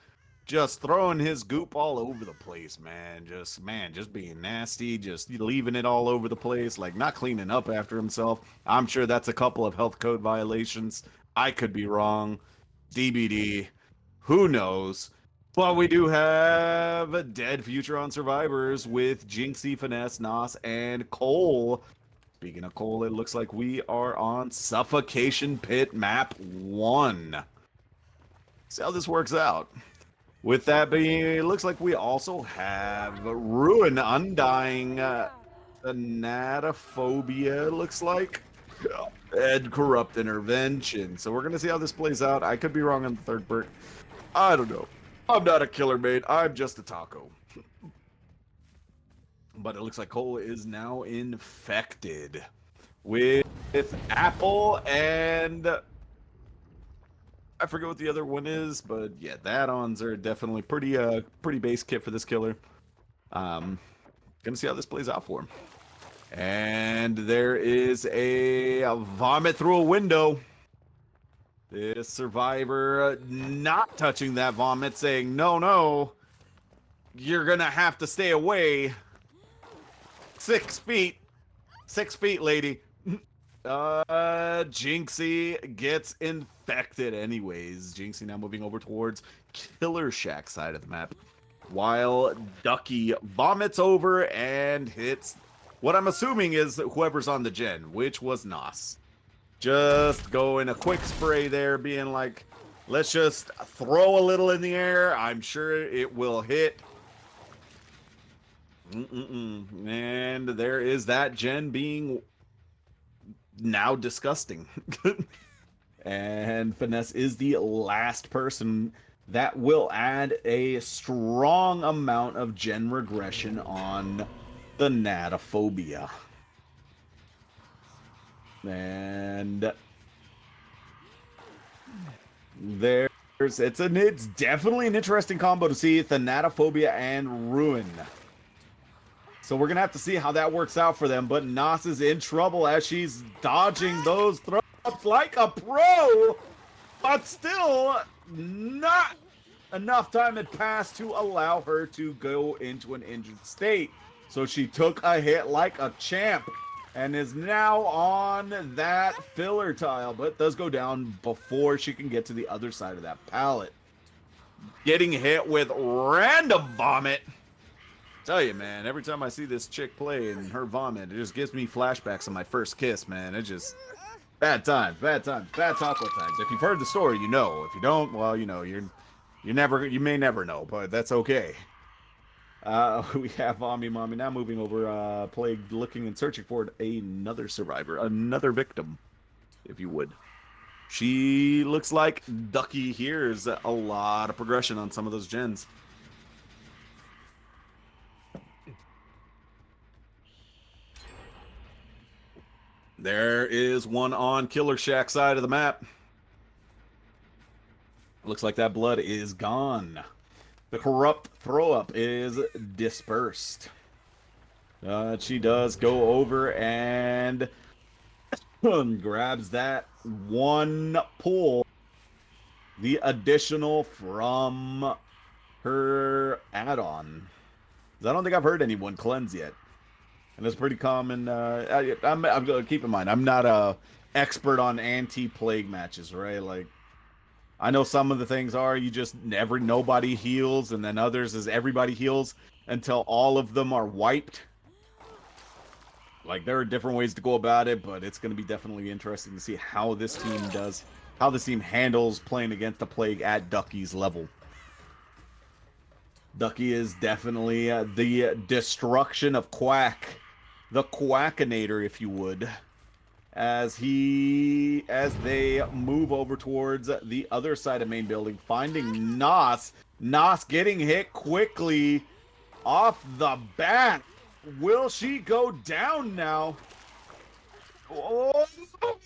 S1: Just throwing his goop all over the place, man. Just being nasty, just leaving it all over the place, like not cleaning up after himself. I'm sure that's a couple of health code violations. I could be wrong. DBD, who knows? But we do have a dead future on survivors with Jinxie, Finesse, Nos, and Cole. Speaking of Cole, it looks like we are on Suffocation Pit Map 1. See how this works out. With that being, it looks like we also have Ruin, Undying, Anatophobia, looks like, and Corrupt Intervention. So we're going to see how this plays out. I could be wrong on the third perk. I don't know. I'm not a killer, mate. I'm just a taco. But it looks like Cole is now infected with Apple and... I forget what the other one is, but yeah, the add-ons are definitely pretty base kit for this killer. Gonna see how this plays out for him. And there is a vomit through a window. This survivor not touching that vomit, saying, no, you're gonna have to stay away. 6 feet. 6 feet, lady. Jinxie gets infected anyways. Jinxie now moving over towards Killer Shack side of the map, while Ducky vomits over and hits what I'm assuming is whoever's on the gen, which was Nos. Just going a quick spray there, being like, let's just throw a little in the air. I'm sure it will hit. And there is that gen being now disgusting. And Finesse is the last person that will add a strong amount of gen regression on the Natophobia. And it's definitely an interesting combo to see Thanatophobia and Ruin. So we're gonna have to see how that works out for them. But Nas is in trouble as she's dodging those throws like a pro, but still not enough time had passed to allow her to go into an injured state. So she took a hit like a champ and is now on that filler tile, but does go down before she can get to the other side of that pallet. Getting hit with random vomit. Tell you, man, every time I see this chick play and her vomit, it just gives me flashbacks of my first kiss, man. It just bad times, bad times, bad taco times. If you've heard the story, you know. If you don't, well, you know, you may never know, but that's okay. We have Mommy now moving over, Plague looking and searching for another survivor, another victim, if you would. She looks like Ducky hears a lot of progression on some of those gens. There is one on Killer Shack side of the map. Looks like that blood is gone. The corrupt throw-up is dispersed. She does go over and grabs that one pull. The additional from her add-on. I don't think I've heard anyone cleanse yet. And it's pretty common. I'm gonna keep in mind, I'm not a expert on anti-plague matches, right? Like, I know some of the things are you just nobody heals, and then others is everybody heals until all of them are wiped. Like, there are different ways to go about it, but it's going to be definitely interesting to see how this team does, how this team handles playing against the plague at Ducky's level. Ducky is definitely the destruction of Quack, the Quackinator, if you would. As they move over towards the other side of main building, finding Nos. Nos getting hit quickly off the bat. Will she go down now? Oh,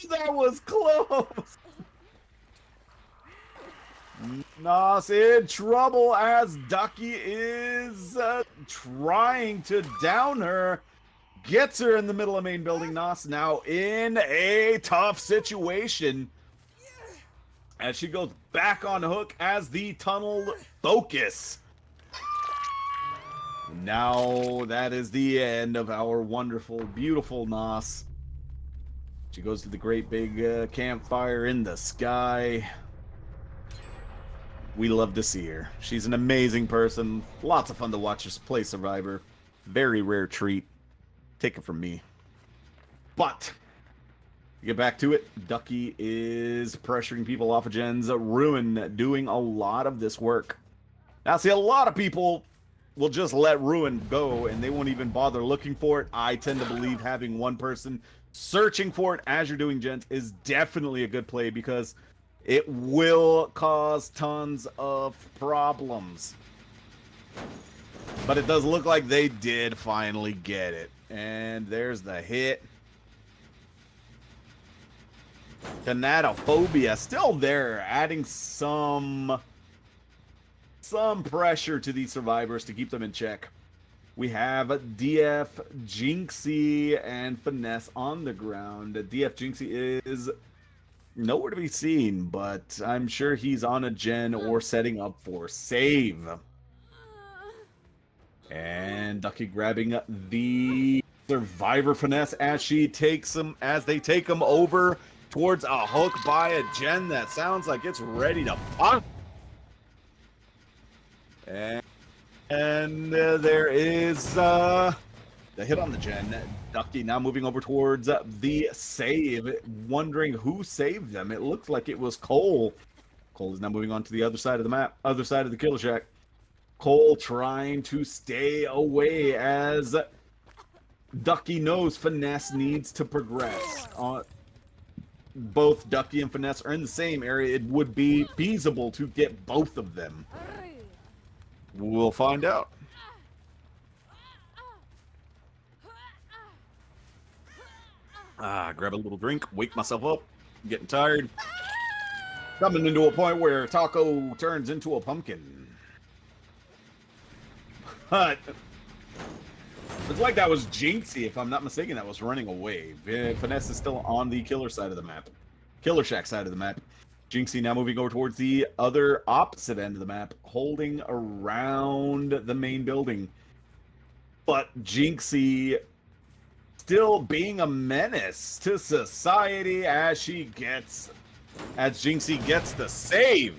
S1: that was close. Nos in trouble as Ducky is trying to down her. Gets her in the middle of main building. Nos now in a tough situation as she goes back on hook as the tunnel focus. Now that is the end of our wonderful, beautiful Nos. She goes to the great big campfire in the sky. We love to see her. She's an amazing person. Lots of fun to watch her play Survivor. Very rare treat. Take it from me. But to get back to it, Ducky is pressuring people off of gens. Ruin doing a lot of this work. Now, see, a lot of people will just let Ruin go and they won't even bother looking for it. I tend to believe having one person searching for it as you're doing gens is definitely a good play because it will cause tons of problems. But it does look like they did finally get it. And there's the hit. Thanatophobia still there, adding some pressure to these survivors to keep them in check. We have DF, Jinxie, and Finesse on the ground. DF Jinxie is nowhere to be seen, but I'm sure he's on a gen or setting up for save. And Ducky grabbing the survivor Finesse as they take him over towards a hook by a gen that sounds like it's ready to pop. And there is the hit on the gen. Ducky now moving over towards the save, wondering who saved them. It looks like it was Cole. Cole is now moving on to the other side of the map, other side of the Killer Shack. Cole trying to stay away as Ducky knows Finesse needs to progress. both Ducky and Finesse are in the same area, it would be feasible to get both of them. We'll find out. Grab a little drink, wake myself up. I'm getting tired. Coming into a point where Taco turns into a pumpkin. But it's like that was Jinxie, if I'm not mistaken, that was running away. Finesse is still on the killer side of the map. Killer Shack side of the map. Jinxie now moving over towards the other opposite end of the map, holding around the main building. But Jinxie still being a menace to society as Jinxie gets the save.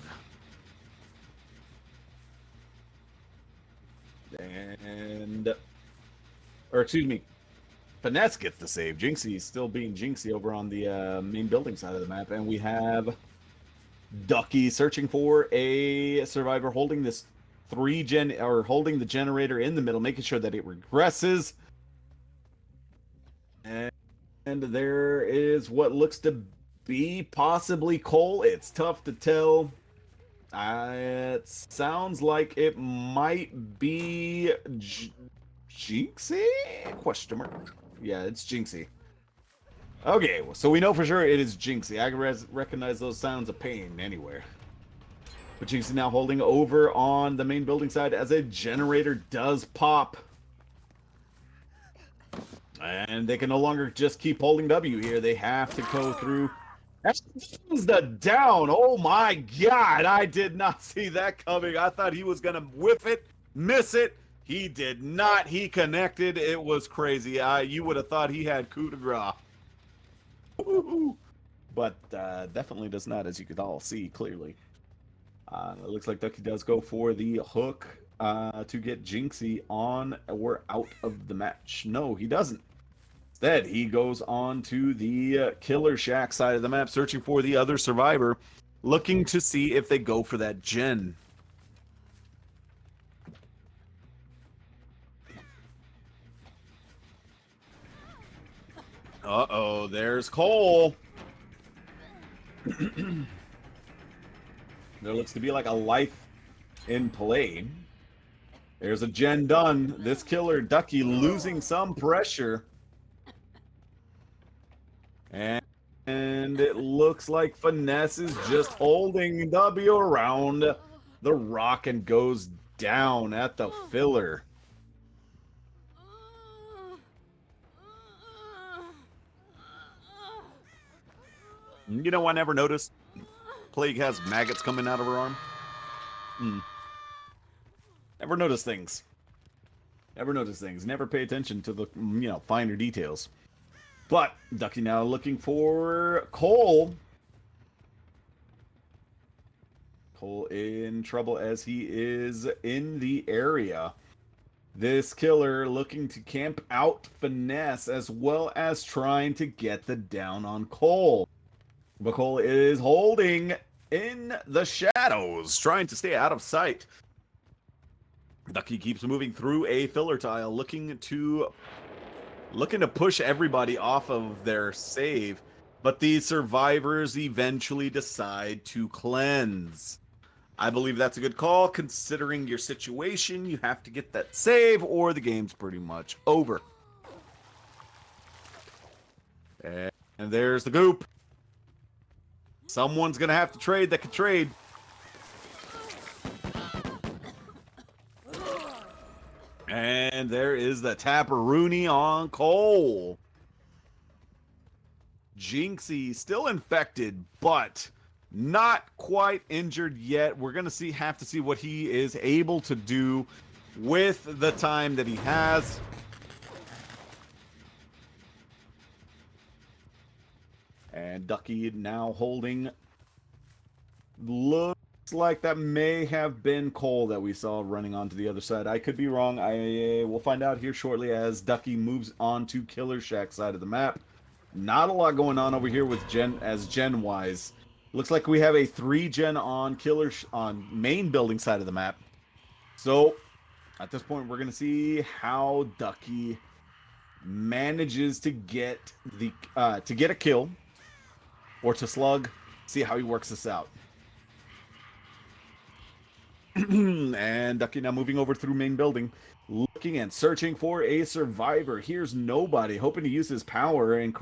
S1: Finesse gets the save. Jinxie is still being Jinxie over on the main building side of the map, and we have Ducky searching for a survivor, holding this holding the generator in the middle, making sure that it regresses. And there is what looks to be possibly Cole. It's tough to tell. It sounds like it might be Jinxie? Question mark. Yeah, it's Jinxie. Okay, so we know for sure it is Jinxie. I can recognize those sounds of pain anywhere. But Jinxie now holding over on the main building side as a generator does pop. And they can no longer just keep holding W here. They have to go through. That's the down. Oh my god. I did not see that coming. I thought he was going to whiff it, miss it. He did not. He connected. It was crazy. You would have thought he had coup de grace. But definitely does not, as you could all see clearly. It looks like Ducky does go for the hook to get Jinxie on or out of the match. No, he doesn't. Instead, he goes on to the Killer Shack side of the map, searching for the other survivor, looking to see if they go for that gen. Uh-oh, there's Cole. There looks to be like a life in play. There's a gen done. This killer, Ducky, losing some pressure. And it looks like Finesse is just holding W around the rock and goes down at the filler. You know, I never noticed Plague has maggots coming out of her arm. Never notice things. Never notice things. Never pay attention to the, finer details. But Ducky now looking for Cole. Cole in trouble as he is in the area. This killer looking to camp out Finesse as well as trying to get the down on Cole. But Cole is holding in the shadows, trying to stay out of sight. Ducky keeps moving through a filler tile, looking to push everybody off of their save. But these survivors eventually decide to cleanse. I believe that's a good call, considering your situation. You have to get that save, or the game's pretty much over. And there's the goop. Someone's going to have to trade that can trade. And there is the Tapperoonie on Cole. Jinxie still infected, but not quite injured yet. We're going to have to see what he is able to do with the time that he has. And Ducky now holding. Looks like that may have been Cole that we saw running onto the other side. I could be wrong. I will find out here shortly as Ducky moves on to Killer Shack side of the map. Not a lot going on over here with gen wise. Looks like we have a 3-gen on on main building side of the map. So at this point, we're gonna see how Ducky manages to get a kill. or to slug. See how he works this out. And Ducky now moving over through main building, looking and searching for a survivor. Here's nobody, hoping to use his power and his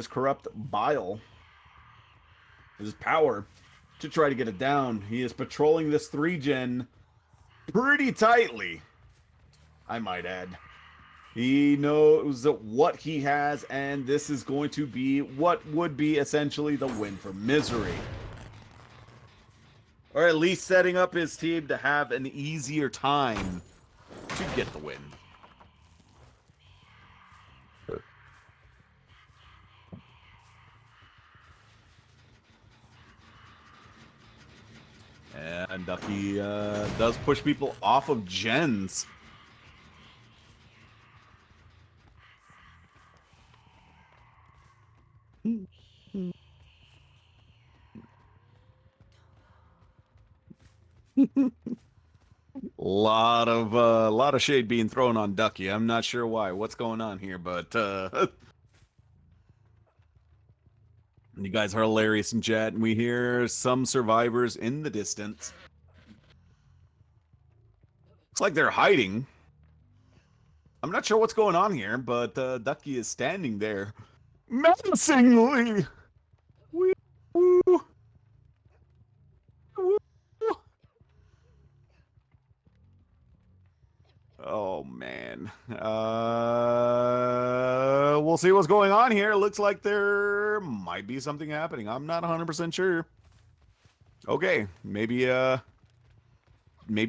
S1: corrupt bile, his power, to try to get it down. He is patrolling this 3-gen pretty tightly, I might add. He knows what he has, and this is going to be what would be essentially the win for Misery. Or at least setting up his team to have an easier time to get the win. And Ducky does push people off of gens. lot of shade being thrown on Ducky. I'm not sure why. What's going on here, but you guys are hilarious in chat, and we hear some survivors in the distance. Looks like they're hiding. I'm not sure what's going on here, but Ducky is standing there menacingly. Woo. Oh, man. We'll see what's going on here. Looks like there might be something happening. I'm not 100% sure. Okay, maybe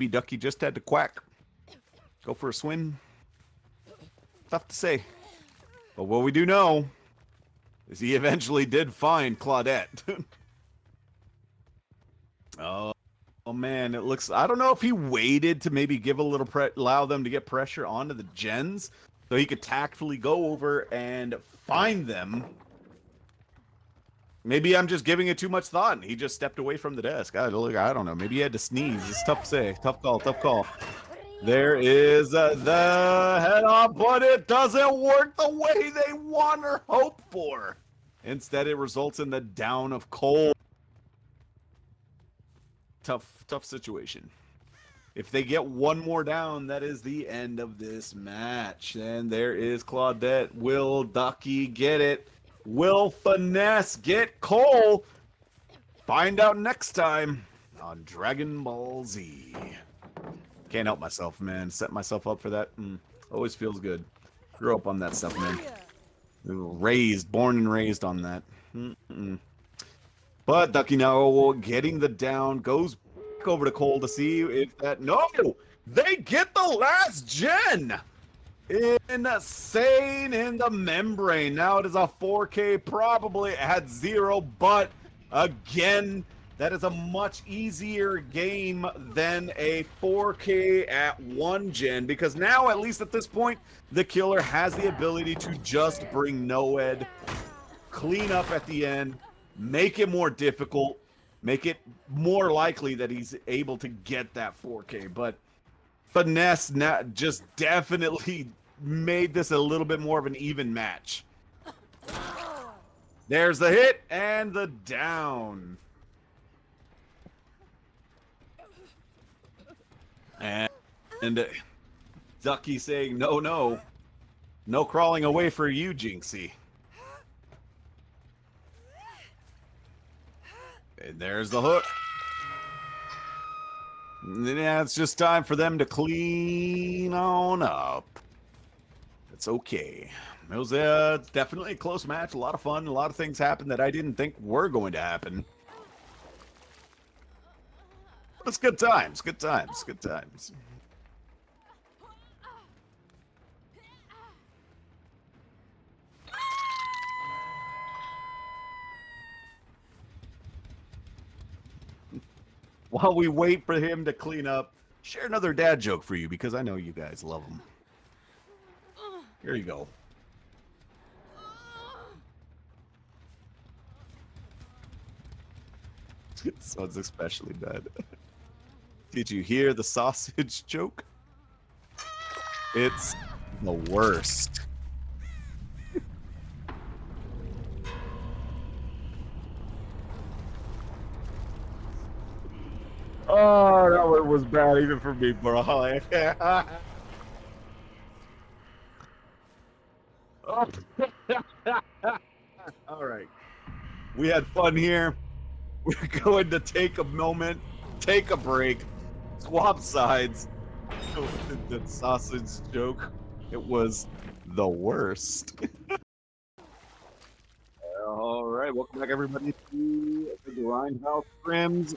S1: Ducky just had to quack. Go for a swim. Tough to say. But what we do know is he eventually did find Claudette. Oh man, it looks... I don't know if he waited to maybe give a little... allow them to get pressure onto the gens, so he could tactfully go over and find them. Maybe I'm just giving it too much thought, and he just stepped away from the desk. I don't know. Maybe he had to sneeze. It's tough to say. Tough call, tough call. There is the head off, but it doesn't work the way they want or hope for. Instead, it results in the down of Cole. Tough situation. If they get one more down, that is the end of this match. And there is Claudette. Will Ducky get it? Will Finesse get Cole? Find out next time on Dragon Ball Z. Can't help myself, man. Set myself up for that. Always feels good. Grew up on that stuff, man. Born and raised on that. But Ducky now getting the down, goes back over to Cole to see if that... No! They get the last gen! Insane in the membrane. Now it is a 4K, probably at 0, but again, that is a much easier game than a 4K at 1 gen, because now, at least at this point, the killer has the ability to just bring Noed, clean up at the end, make it more difficult, make it more likely that he's able to get that 4K. But Finesse just definitely made this a little bit more of an even match. There's the hit and the down. And Ducky saying, no crawling away for you, Jinxie. And there's the hook. Yeah, it's just time for them to clean on up. It's okay. It was definitely a close match. A lot of fun. A lot of things happened that I didn't think were going to happen. But it's good times. Good times. Good times. While we wait for him to clean up, share another dad joke for you, because I know you guys love them. Here you go. This one's especially bad. Did you hear the sausage joke? It's the worst. Oh, that one was bad even for me, bro. All right. We had fun here. We're going to take a moment, take a break, swap sides. The sausage joke, it was the worst. All right, welcome back, everybody, to the Grindhouse Scrims.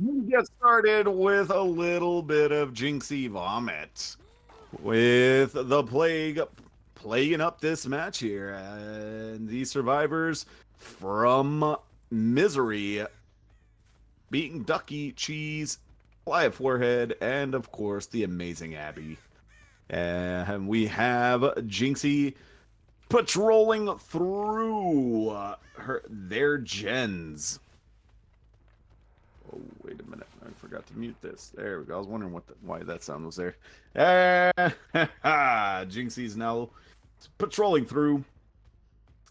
S1: We get started with a little bit of Jinxie vomit, with the plague plaguing up this match here, and the survivors from Misery beating Ducky, Cheese, Fly Forehead, and of course the amazing Abby. And we have Jinxie patrolling through their gens. Oh, wait a minute. I forgot to mute this. There we go. I was wondering why that sound was there. Jinxie's now patrolling through.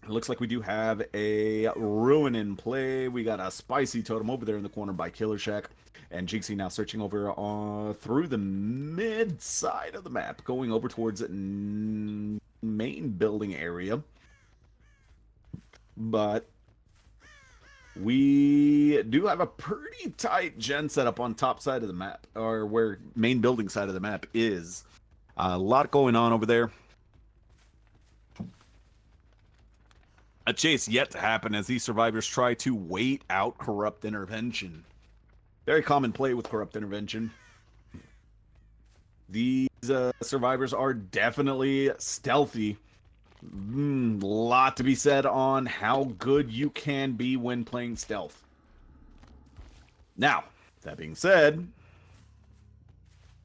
S1: It looks like we do have a Ruin in play. We got a Spicy Totem over there in the corner by Killer Shack. And Jinxie now searching over through the mid side of the map, going over towards main building area. But we do have a pretty tight gen setup on top side of the map, or where main building side of the map is. A lot going on over there. A chase yet to happen as these survivors try to wait out Corrupt Intervention. Very common play with Corrupt Intervention. These survivors are definitely stealthy. Lot to be said on how good you can be when playing stealth. Now, that being said,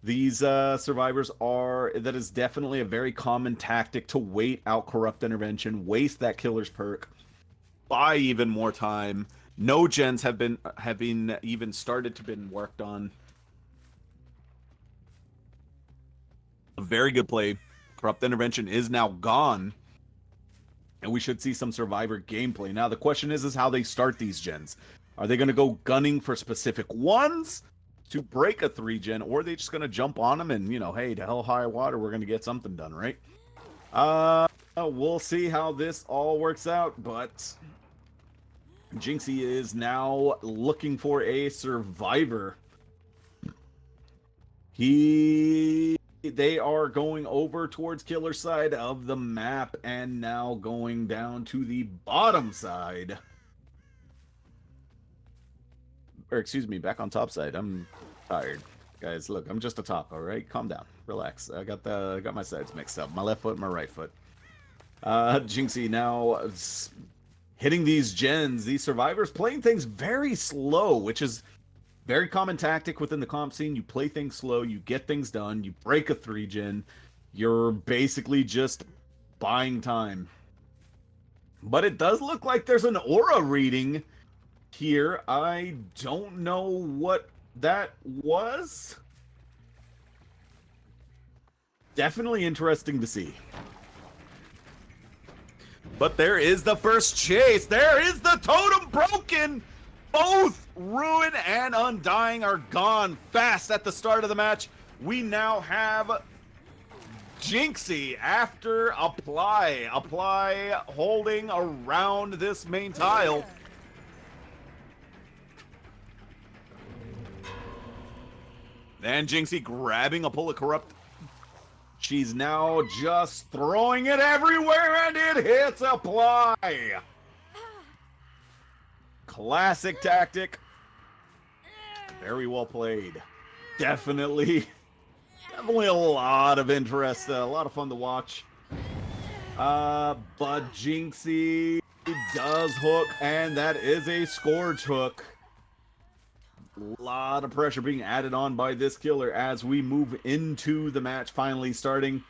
S1: these survivors that is definitely a very common tactic to wait out Corrupt Intervention, waste that killer's perk, buy even more time. No gens have been even started to been worked on. A very good play. Corrupt Intervention is now gone, and we should see some survivor gameplay. Now the question is how they start these gens. Are they going to go gunning for specific ones to break a 3-gen, or are they just going to jump on them and, hey, to hell high water, we're going to get something done, right? We'll see how this all works out, but Jinxie is now looking for a survivor. They are going over towards Killer side of the map and now going down to the bottom side. Or excuse me, back on top side. I'm tired. Guys, look, I'm just a top, all right? Calm down. Relax. I got my sides mixed up. My left foot and my right foot. Jinxie now hitting these gens, these survivors, playing things very slow, which is very common tactic within the comp scene. You play things slow, you get things done, you break a 3-gen, you're basically just buying time. But it does look like there's an aura reading here. I don't know what that was. Definitely interesting to see. But there is the first chase. There is the totem broken. Both Ruin and Undying are gone fast at the start of the match. We now have Jinxie after apply holding around this main tile. Then Jinxie grabbing a pull of Corrupt. She's now just throwing it everywhere, and it hits apply. Classic tactic. Very well played. Definitely a lot of interest. A lot of fun to watch. But Jinxie does hook, and that is a Scourge hook. A lot of pressure being added on by this killer as we move into the match finally starting.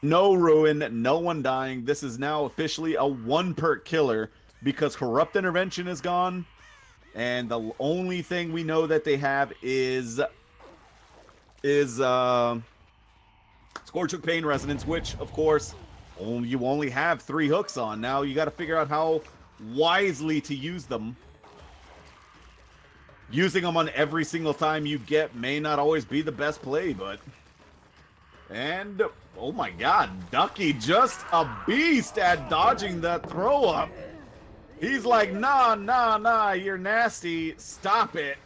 S1: No Ruin, no one dying. This is now officially a 1-perk killer because Corrupt Intervention is gone. And the only thing we know that they have is Scourge Hook Pain Resonance, which, of course, you only have 3 hooks on. Now you got to figure out how wisely to use them. using them on every single time you get may not always be the best play, but... And, oh my god, Ducky just a beast at dodging that throw-up. He's like, nah, you're nasty. Stop it.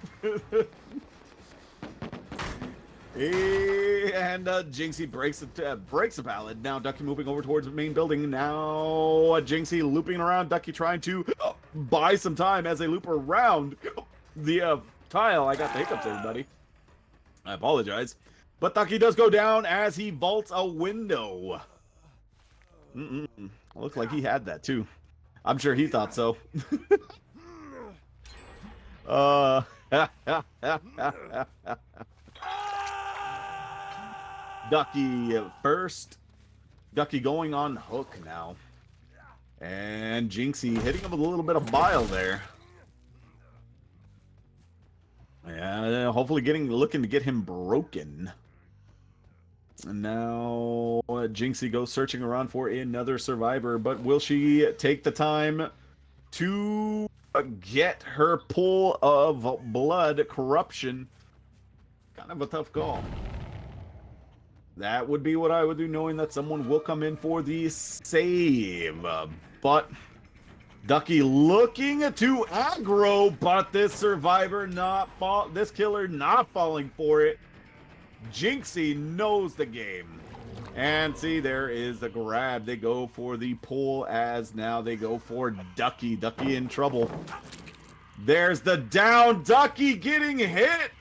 S1: And Jinxie breaks the pallet. Now Ducky moving over towards the main building. Now Jinxie looping around. Ducky trying to buy some time as they loop around the tile. I got the hiccups, everybody. I apologize. But Ducky does go down as he vaults a window. Looks like he had that too. I'm sure he thought so. Ducky first. Ducky going on hook now. And Jinxie hitting him with a little bit of bile there. Yeah, hopefully looking to get him broken. And now Jinxie goes searching around for another survivor, but will she take the time to get her pool of blood corruption? Kind of a tough call. That would be what I would do, knowing that someone will come in for the save. But Ducky looking to aggro, but this survivor this killer not falling for it. Jinxie knows the game. And see, there is the grab. They go for the pull as now they go for Ducky. Ducky in trouble. There's the down. Ducky getting hit.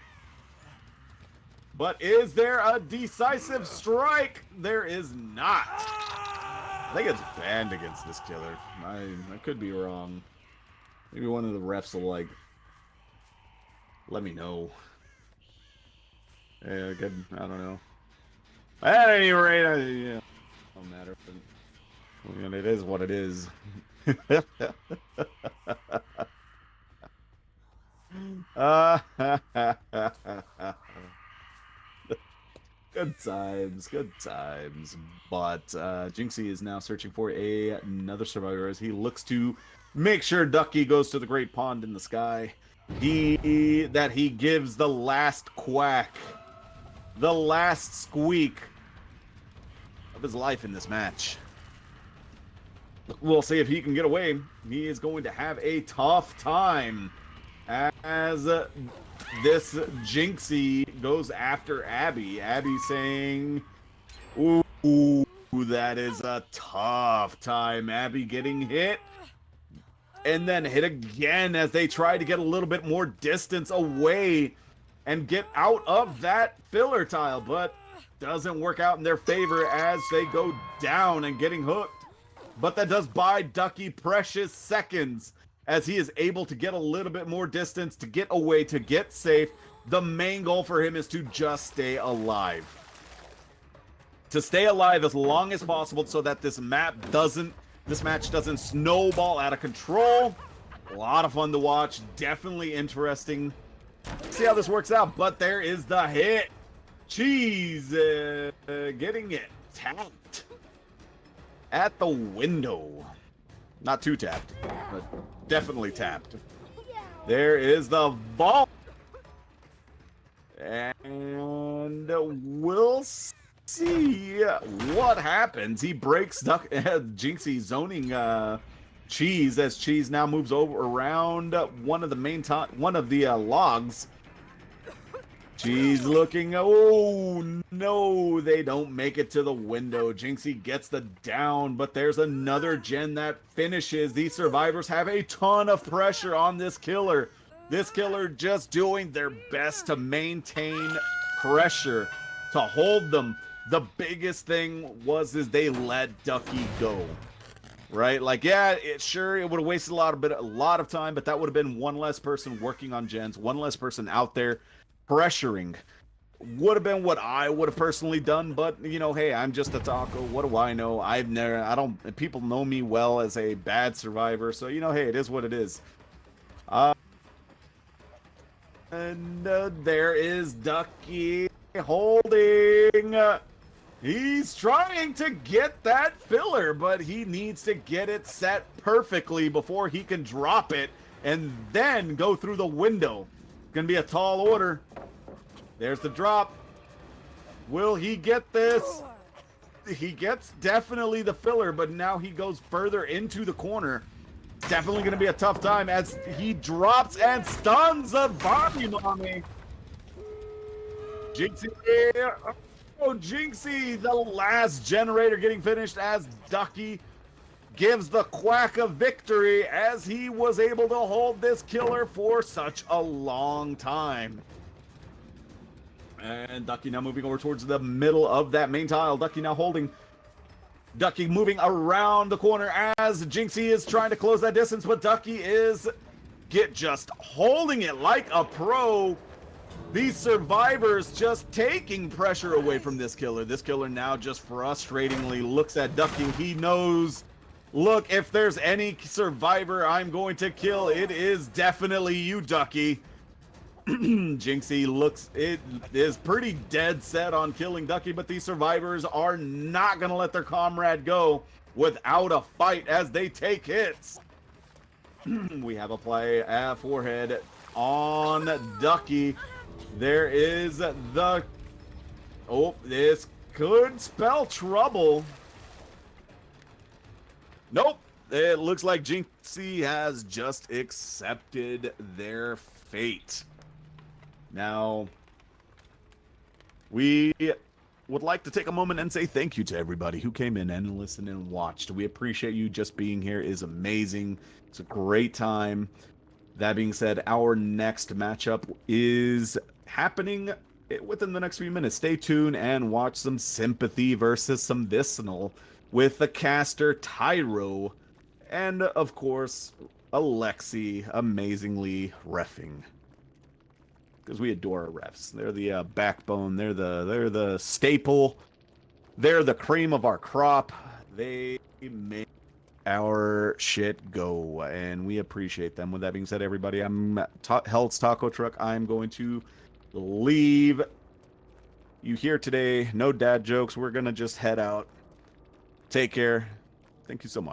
S1: But is there a decisive strike? There is not. I think it's banned against this killer. I could be wrong. Maybe one of the refs will, like, let me know. Yeah, good. I don't know. At any rate, yeah, don't matter. But, I mean, it is what it is. Good times, good times. But Jinxie is now searching for another survivor as he looks to make sure Ducky goes to the Great Pond in the sky. He gives the last quack, the last squeak of his life in this match. We'll see if he can get away. He is going to have a tough time as this Jinxie goes after Abby. Abby saying, ooh, that is a tough time. Abby getting hit and then hit again as they try to get a little bit more distance away and get out of that filler tile, but doesn't work out in their favor as they go down and getting hooked. But that does buy Ducky precious seconds as he is able to get a little bit more distance, to get away, to get safe. The main goal for him is to just stay alive. To stay alive as long as possible so that this match doesn't snowball out of control. A lot of fun to watch. Definitely interesting. See how this works out. But there is the hit. Cheese getting it tapped at the window. Not too tapped, but definitely tapped. There is the vault. And we'll see what happens. He breaks Jinxie zoning Cheese as Cheese now moves over around one of the logs. Cheese looking, oh no, they don't make it to the window. Jinxie gets the down, but there's another gen that finishes. These survivors have a ton of pressure on this killer. This killer just doing their best to maintain pressure, to hold them. The biggest thing is they let Ducky go. Right? Like, yeah, it would have wasted a lot of time, but that would have been one less person working on gens, one less person out there pressuring. Would have been what I would have personally done, but you know, hey, I'm just a taco. What do I know? People know me well as a bad survivor, so you know, hey, it is what it is. There is Ducky holding. He's trying to get that filler, but he needs to get it set perfectly before he can drop it and then go through the window. Gonna be a tall order. There's the drop. Will he get this? He gets definitely the filler, but now he goes further into the corner. Definitely going to be a tough time as he drops and stuns a Vamumami. Jinxie. Oh, Jinxie, the last generator getting finished as Ducky gives the Quack a victory as he was able to hold this killer for such a long time. And Ducky now moving over towards the middle of that main tile. Ducky now holding. Ducky moving around the corner as Jinxie is trying to close that distance, but Ducky is just holding it like a pro. These survivors just taking pressure away from this killer. This killer now just frustratingly looks at Ducky. He knows, look, if there's any survivor I'm going to kill, it is definitely you, Ducky. Jinxie is pretty dead set on killing Ducky, but these survivors are not going to let their comrade go without a fight as they take hits. We have a play at forehead on Ducky. There is the... Oh, this could spell trouble. Nope. It looks like Jinxie has just accepted their fate. Now, we would like to take a moment and say thank you to everybody who came in and listened and watched. We appreciate you just being here. It is amazing. It's a great time. That being said, our next matchup is happening within the next few minutes. Stay tuned and watch some Sympathy versus some Vicinal with the caster Tyro and, of course, Alexi amazingly reffing. Because we adore our refs. They're the backbone. They're the staple. They're the cream of our crop. They make our shit go, and we appreciate them. With that being said, everybody, I'm Health's Taco Truck. I'm going to leave you here today. No dad jokes. We're gonna just head out. Take care. Thank you so much.